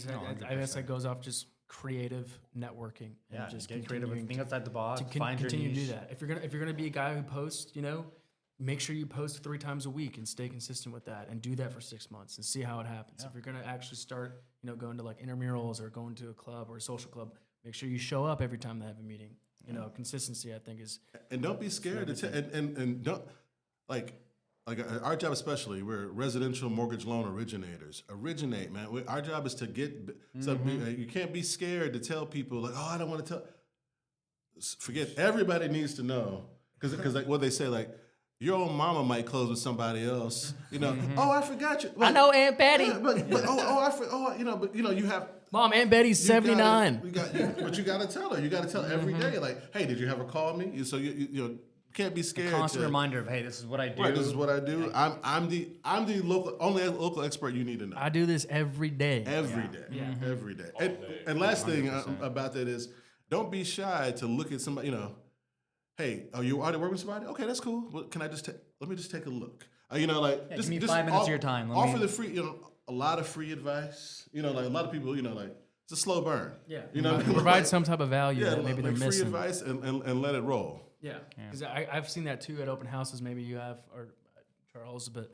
I guess that goes off just creative networking. Yeah, and just get creative. Think outside the box. Find continue your niche. to do that. If you're gonna be a guy who posts, make sure you post 3 times a week and stay consistent with that, and do that for 6 months and see how it happens. Yeah. If you're gonna actually start, going to like intramurals or going to a club or a social club, make sure you show up every time they have a meeting. You know, consistency I think is And don't be scared to tell, and don't like our job especially. We're residential mortgage loan originators. Originate, man. Our job is to get. So you can't be scared to tell people like, oh, I don't want to tell. Forget. Everybody needs to know because like what they say like. Your own mama might close with somebody else, you know. Oh, I forgot you. I know Aunt Betty. Yeah, but you have. Mom, Aunt Betty's 79. But you got to tell her. You got to tell her every day, like, hey, did you ever call me? So you can't be scared. Constant reminder of, hey, this is what I do. Right, this is what I do. I'm the only local expert you need to know. I do this every day. Every day. Every day. And last thing about that is, don't be shy to look at somebody. You know, hey, are you already working with somebody? Okay, that's cool. Well, can I let me just take a look. You know, like give me 5 minutes of your time. Offer the free. You know, a lot of free advice. You know, like a lot of people. You know, like it's a slow burn. Yeah. You know, provide some type of value that maybe they're free missing. advice and let it roll. Yeah, because I've seen that too at open houses. Maybe you have, or Charles, but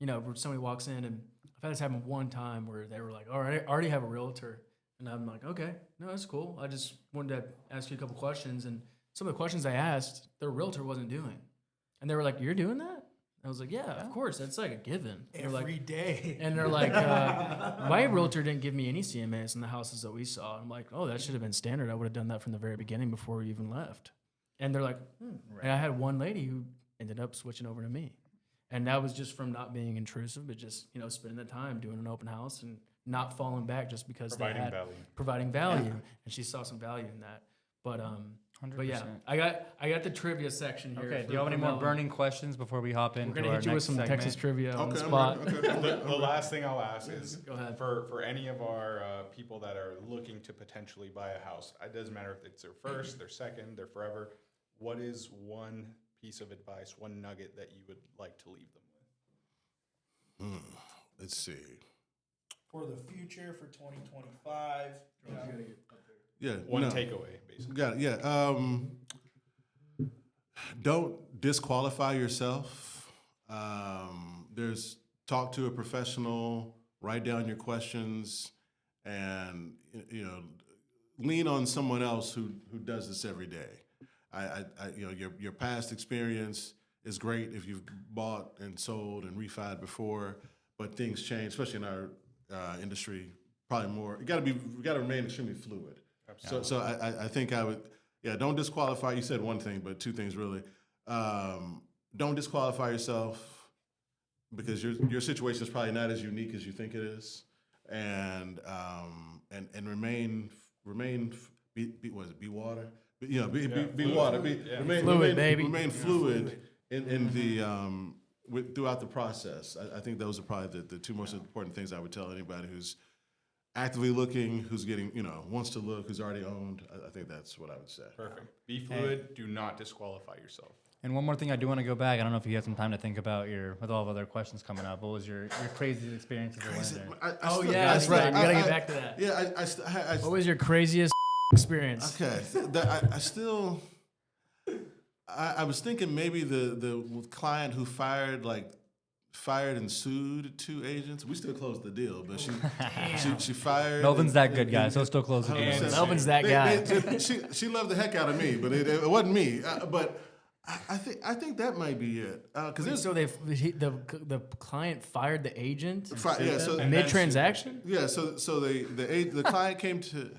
you know, where somebody walks in, and I've had this happen one time where they were like, "All right, I already have a realtor," and I'm like, "Okay, no, that's cool. I just wanted to ask you a couple questions." And some of the questions I asked, their realtor wasn't doing, and they were like, "You're doing that?" I was like, "Yeah, of course. That's like a given." Every day. And they're like, "My realtor didn't give me any CMAs in the houses that we saw." I'm like, "Oh, that should have been standard. I would have done that from the very beginning before we even left." And they're like, And I had one lady who ended up switching over to me. And that was just from not being intrusive, but just, you know, spending the time doing an open house and not falling back just because providing value. And she saw some value in that. But yeah, I got the trivia section here. Okay, do you have any more burning questions before we hop into We're gonna our hit you with next some segment? Texas trivia on the I'm spot. ready. The last thing I'll ask is Go ahead. for any of our people that are looking to potentially buy a house, it doesn't matter if it's their first, their second, their forever. What is one piece of advice, one nugget that you would like to leave them with? Let's see. For the future, for 2025. You know. Yeah. One takeaway, basically. Got it. Yeah. Don't disqualify yourself. Talk to a professional. Write down your questions, and lean on someone else who does this every day. Your past experience is great if you've bought and sold and refied before, but things change, especially in our industry. Probably more. You got to remain extremely fluid. Absolutely. So I think I would, don't disqualify. You said one thing, but two things really. Don't disqualify yourself because your situation is probably not as unique as you think it is, and remain be water. Be water. Remain fluid, baby. Remain fluid in the throughout the process. I think those are probably the two most important things I would tell anybody who's actively looking, who's getting, wants to look, who's already owned. I think that's what I would say. Perfect. Be fluid. Do not disqualify yourself. And one more thing, I do want to go back. I don't know if you have some time to think about with all of other questions coming up. What was your craziest experience as a lender? That's right. We gotta get back to that. Yeah, What was your craziest experience? Okay, I was thinking maybe the client who fired and sued 2 agents. We still closed the deal, but she fired. Melvin's that good guy, so still close the deal. Melvin's that guy. She loved the heck out of me, but it wasn't me. But I think that might be it. So the client fired the agent so mid transaction. Yeah, so the client came to.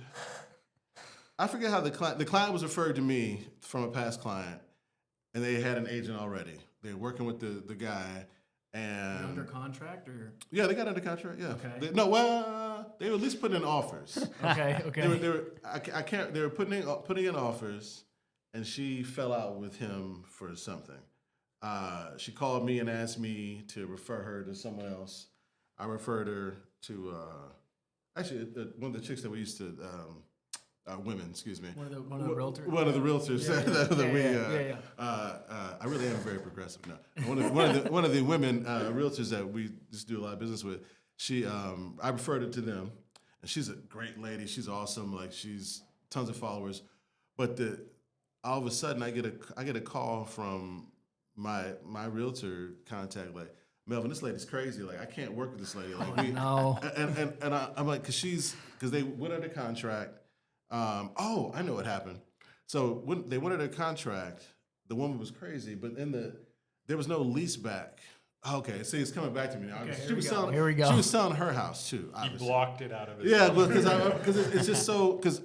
I forget how the client was referred to me from a past client, and they had an agent already. They were working with the guy, and Under contract or yeah, they got under contract. Yeah, Okay. they were at least putting in offers. okay. They were putting in offers, and she fell out with him for something. She called me and asked me to refer her to someone else. I referred her to one of the chicks that we used to. Women, excuse me. One of the realtors. One of the realtors Yeah. I really am very progressive now. One of the women realtors that we just do a lot of business with. I referred her to them, and she's a great lady. She's awesome. She's tons of followers, but all of a sudden I get a call from my realtor contact Melvin, this lady's crazy. I can't work with this lady. No. And I'm like, because they went under contract. I know what happened. So when they wanted a contract, the woman was crazy, but there was no lease back. Okay, see, it's coming back to me now. Here we go. She was selling her house too. He Obviously. blocked it out of his. Yeah, because it's just so because.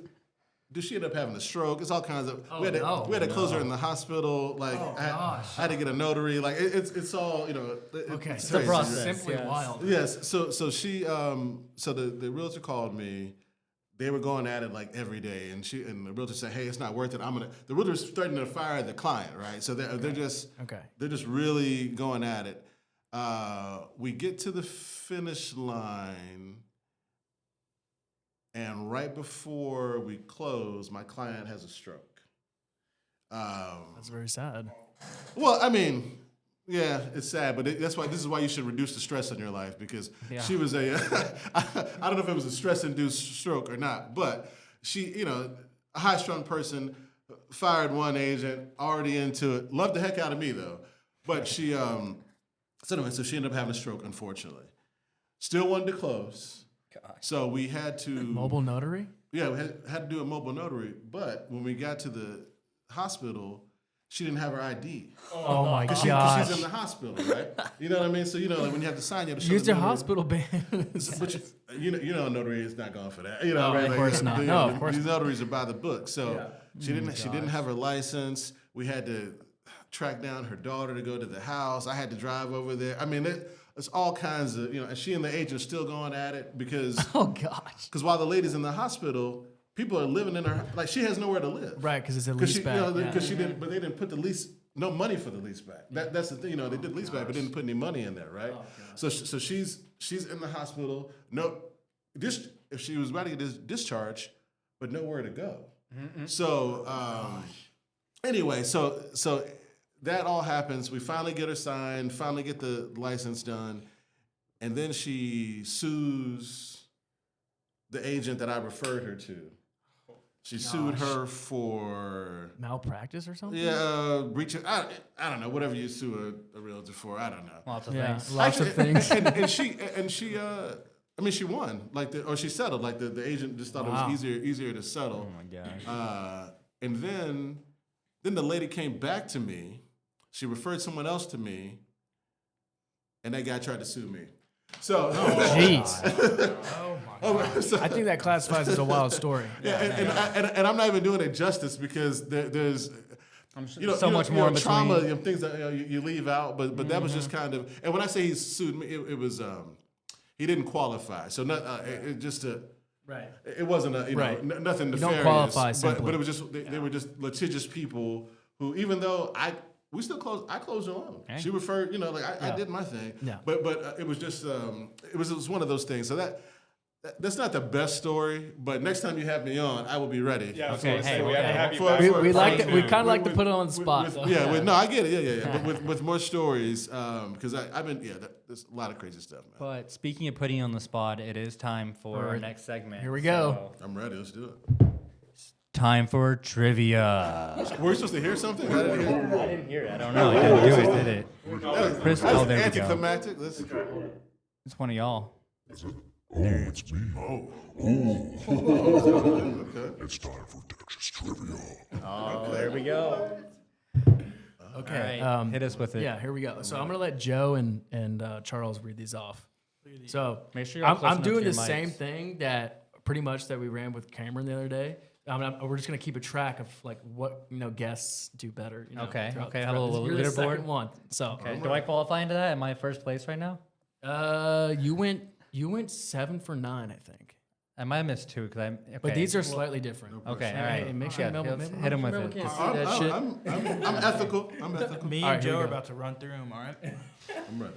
She ended up having a stroke. It's all kinds of. We had to close her in the hospital. Like I had to get a notary. Like it's all Okay, it's it's the crazy. process. Simply wild. Yes. So she so the realtor called me. They were going at it like every day, and the realtor said, "Hey, it's not worth it. The realtor's threatening to fire the client, right? So they're just really going at it. We get to the finish line. And right before we close, my client has a stroke. That's very sad. Well, I mean, yeah, it's sad, but this is why you should reduce the stress in your life because she was I don't know if it was a stress-induced stroke or not, but she, a high-strung person, fired one agent, already into it, loved the heck out of me though, but she, so she ended up having a stroke, unfortunately. Still wanted to close. So we had to Mobile notary? Yeah, we had to do a mobile notary. But when we got to the hospital, she didn't have her ID. Oh my gosh. Because she's in the hospital, right? You know what I mean? So like when you have to sign, you have to show Use the your notary. hospital ban. But a notary is not going for that. You No, know, right? of course not. No, of course these notaries are by the book. So she didn't have her license. We had to track down her daughter to go to the house. I had to drive over there. I mean, it's all kinds of, and she and the agent are still going at it because because while the lady's in the hospital, people are living in her, like she has nowhere to live. Right, because it's a lease back. Because she didn't, but they didn't put the lease, no money for the lease back. That's the thing, they did lease back, but didn't put any money in there, right? So she's in the hospital. If she was about to get discharged, but nowhere to go. So anyway, so that all happens. We finally get her signed, finally get the license done, and then she sues the agent that I referred her to. She sued her for malpractice or something? Yeah, breaching. I don't know, whatever you sue a realtor for. I don't know. Lots of things. Lots of things. And she she won. Or she settled. Like the agent just thought it was easier to settle. Oh my gosh. And then the lady came back to me. She referred someone else to me, and that guy tried to sue me. So, jeez. Oh my God. I think that classifies as a wild story. And I'm not even doing it justice because there's so much more in between. trauma, things that you leave out. But that was just kind of. And when I say he sued me, it was he didn't qualify. So it just right. It wasn't nothing nefarious. You don't qualify simply. But it was just they were just litigious people who, even though I closed her loan. Okay. She referred, I did my thing. Yeah. But it was just it was one of those things. So that's not the best story, but next time you have me on, I will be ready. Yeah, okay. Hey, we have to have you back. We kind of like to put it on the spot. No, I get it. Yeah. But with more stories, because I've been there's a lot of crazy stuff, man. But speaking of putting you on the spot, it is time for our next segment. Here we go. I'm ready. Let's do it. Time for trivia. Were we supposed to hear something? I didn't hear it. I don't know. It didn't do it, did it? Chris, that was there we go. anticlimactic. It's one of y'all. Oh, it's me. Okay. It's time for Texas Trivia. Oh, there we go. Okay. All right, hit us with it. Yeah, here we go. So I'm going to let Joe and Charles read these off. So make sure I'm doing the same thing that we ran with Cameron the other day. We're just gonna keep a track of like what guests do better. Okay. Throughout Have a little you're the leaderboard. second one. So do I qualify into that? Am I first place right now? You went 7 for 9, I think. I might have missed 2 because But these are slightly different. Okay, all right. And make sure Melvin hit him with it. I'm ethical. Me and Joe are about to run through them. All right. I'm ready.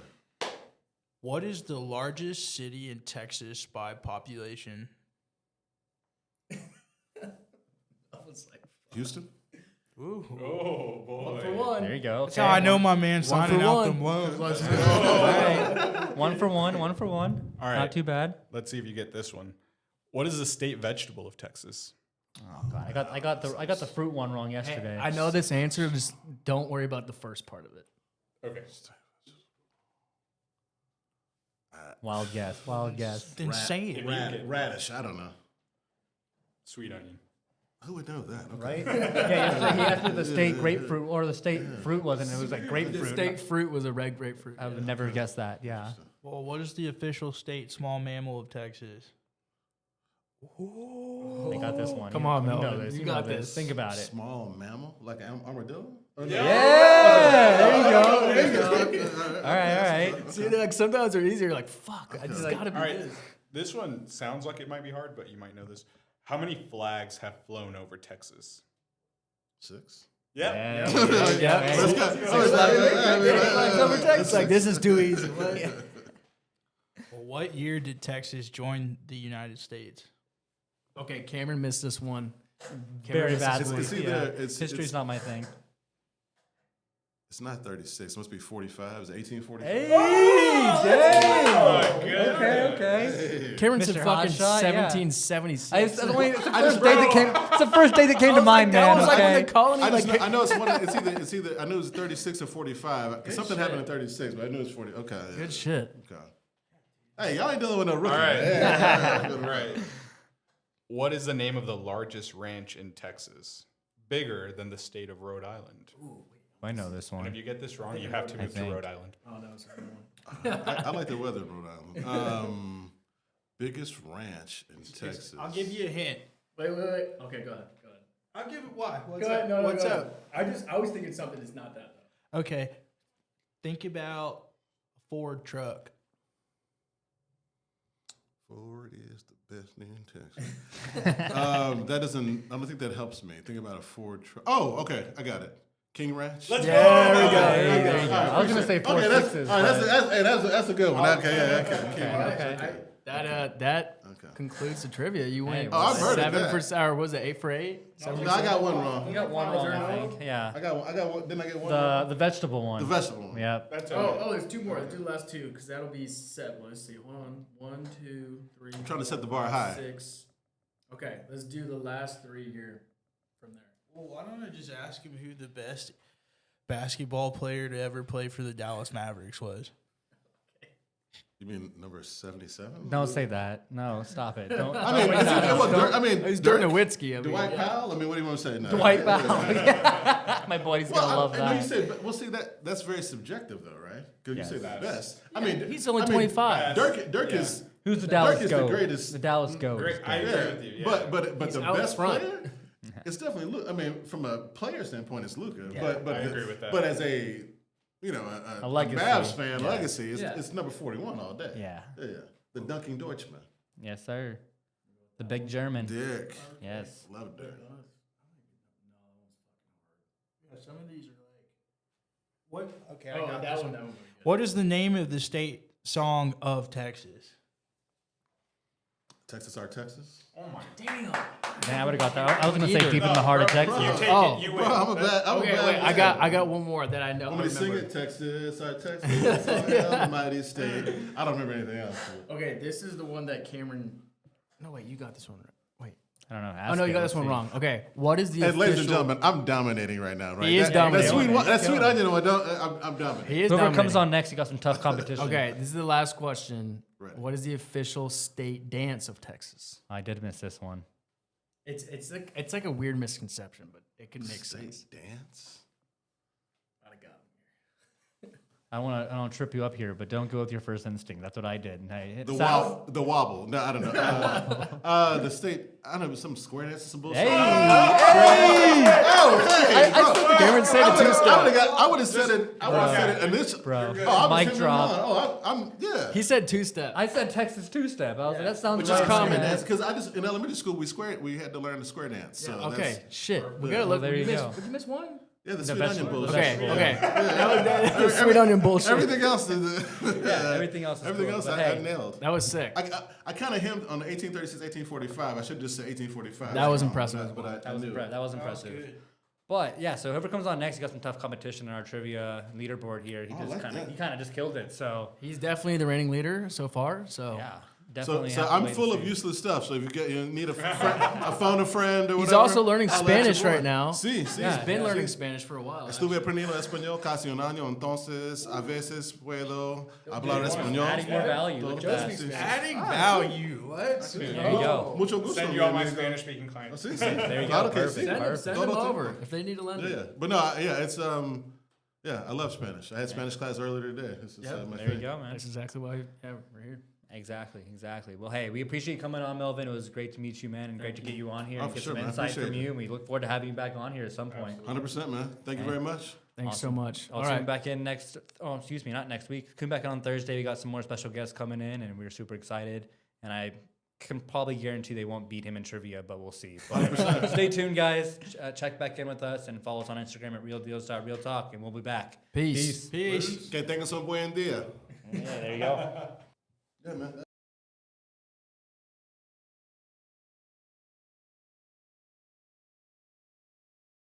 What is the largest city in Texas by population? Houston? Ooh. Oh, boy. 1 for 1. There you go. That's how I know my man signing out them loans. All right. 1 for 1. 1 for 1. All right. Not too bad. Let's see if you get this one. What is the state vegetable of Texas? Oh God, I got the fruit one wrong yesterday. I know this answer. Just don't worry about the first part of it. Okay. Wild guess. Then say it. Radish. I don't know. Sweet onion. Who would know that? Okay. Right? Yeah, he asked me the state grapefruit or the state fruit was, and it was like The grapefruit. state fruit was a red grapefruit. I would never guess that. Yeah. Well, what is the official state small mammal of Texas? I got this one. Come on, You know Melvin. this. You You know got this. this. Think about it. Small mammal, like an armadillo? Yeah, there you go. All right. See, like sometimes they're easier. Like, fuck, I just gotta be All right, this. this one sounds like it might be hard, but you might know this. How many flags have flown over Texas? 6. Yeah. Yeah. Let's go. It's like, this is too easy. Well, what year did Texas join the United States? Okay, Cameron missed this one. Very missed this badly. It's either- Yeah. it's- History's not my thing. It's not 36. It must be 45. Is it 1845? Hey, dang. Okay. Cameron said Mr. fucking Hotshot, yeah. 1776. It's the first day that came to mind, man. was like when Okay. the colony, I just like, know, I know it's one. It's either. I knew it was 36 or 45. Something happened in 36, but I knew it was 40. Okay. Yeah. good shit. Okay. Hey, y'all ain't dealing with no rookie. All right. Yeah. All right. What is the name of the largest ranch in Texas? Bigger than the state of Rhode Island. I know this And if one. you get this wrong, you have to move to think. Rhode Island. Oh, that was a good one. I like the weather in Rhode Island. Biggest ranch in Texas. I'll give you a hint. Wait. Okay, go ahead. I'll give it why. What's Go ahead. up? No, What's go up? ahead. I was thinking something that's not that though. Okay. Think about a Ford truck. Ford is the best in Texas. That doesn't. I don't think that helps me. Think about a Ford truck. Oh, okay, I got it. King Ranch. Let's There we go. There you go. I was gonna say four Okay, that's, sixes. all right, but- that's a good one. Okay, yeah, okay. King Ranch. Okay. That Okay. concludes the trivia. You went Oh, I've heard of 7 that. for, or was it 8 for 8? No, I got one wrong. You got one wrong, I think. Yeah. I got one. Didn't I get one? wrong? The vegetable one. The vegetable one. Yep. That's Oh, okay. there's 2 more. Let's do the last 2 because that'll be set. Well, let's see. Hold on. 1, 2, 3. I'm trying to set the bar high. 6. Okay, let's do the last 3 here from there. Well, why don't I just ask him who the best basketball player to ever play for the Dallas Mavericks was? You mean number 77? Don't say that. No, stop it. Don't. I mean, It's Dirk Nowitzki. I mean, Dwight Powell. I mean, what do you want to say? No. Dwight Powell. My boy's Well, gonna love I know you that. said, but well, see that's very subjective, though, right? Because Yes. you say the best. I mean, he's only I mean, 25. Dirk Yeah. is Who's the Dallas is the Goat? greatest- The Dallas Goat. Great. I agree with you. Yeah. but He's the out best front. player, it's definitely Luka. I mean, from a player standpoint, it's Luka. Yeah, but I agree with that. But as a a legacy. Mavs fan, Yeah. legacy, Yeah. it's number 41 all day. Yeah. Yeah. The dunking Deutschman. Yes, sir. The big German. Dick. Yes. Love Dick. Yeah, some of these are like. What? Okay, I Oh, got that this one. one. That one. What is the name of the state song of Texas? Texas, our Texas. Damn. Man, I would have got that. I was gonna say Either. deep in the heart of You Texas. take Oh. it. You Bro, win. I'm a bad Okay, man. wait. I got one more that I know. Want me to sing remember. it? Texas, our Texas, our mighty state. I don't remember anything else. Okay, this is the one that Cameron. No, wait, you got this one right. Wait. I don't know. Oh ask no, you it, got let's this one see. wrong. Okay, what is the And official? ladies and gentlemen, I'm dominating right now, right? He is dominating. That sweet onion one, I'm dominating. He is Whoever dominating. comes on next, you got some tough competition. Okay, this is the last question. Right. What is the official state dance of Texas? I did miss this one. It's like a weird misconception, but it can make sense. State dance. I got him. I don't trip you up here, but don't go with your first instinct. That's what I did. And it The sounds- wobble. The wobble. No, I don't know. The state. I don't know. Some square dance or some bullshit. Hey! Oh, hey! Cameron said a two-step. I would have said it. I would have said it initially. Bro, Oh, I was mic him drop. on. Oh, I'm yeah. He said 2-step. I said Texas two-step. I was like, that sounds Which right. is common. Yeah. Because I just in elementary school we had to learn the square dance. So Okay, that's, shit. We gotta look. there Did you you go. miss? Did you miss one? yeah, the The sweet onion vegetable. bullshit. Okay, Yeah. okay. That was sweet onion bullshit. Everything else is everything else is everything cool, else but I hey. nailed. That was sick. I kind of hemmed on the 1836, 1845. I should just say 1845. That was impressive. But I That was, knew. that was impressive. But yeah, so whoever comes on next, you got some tough competition in our trivia leaderboard here. He I just like kind that. of just killed it. So He's definitely the reigning leader so far. So yeah, definitely. So have to I'm wait and full of see. useless stuff. So if you need a phone a friend or whatever. He's also learning holla at your Spanish boy. right now. Sí. He's been learning Spanish for a while. Estuve aprendiendo español casi un año, entonces a veces puedo hablar español. Adding more value. Look at that. Sí, sí. Adding value. What? There you go. Mucho gusto. Send you all my mi amigo. Spanish-speaking clients. Sí, sí. There you Claro go. que Perfect. sí. Send Todo them tiempo. over if they need a lender. Yeah. But no, it's I love Spanish. I had Spanish class earlier today. This is my There you thing. go, man. That's exactly why we're here. Exactly. Well, hey, we appreciate you coming on, Melvin. It was great to meet you, man, and great to get you on here Oh, and for get sure, some man. insight Appreciate from it. you. And we look forward to having you back on here at some point. 100%, man. Thank you very much. Thanks so Awesome. much. I'll All tune right. back in not next week. Come back on Thursday. We got some more special guests coming in, and we're super excited. And I can probably guarantee they won't beat him in trivia, but we'll see. But stay tuned, guys. Check back in with us and follow us on Instagram at realdeals.realtalk, and we'll be back. Peace. Peace. Que tengas un buen día. Yeah, there you go. Yeah, man.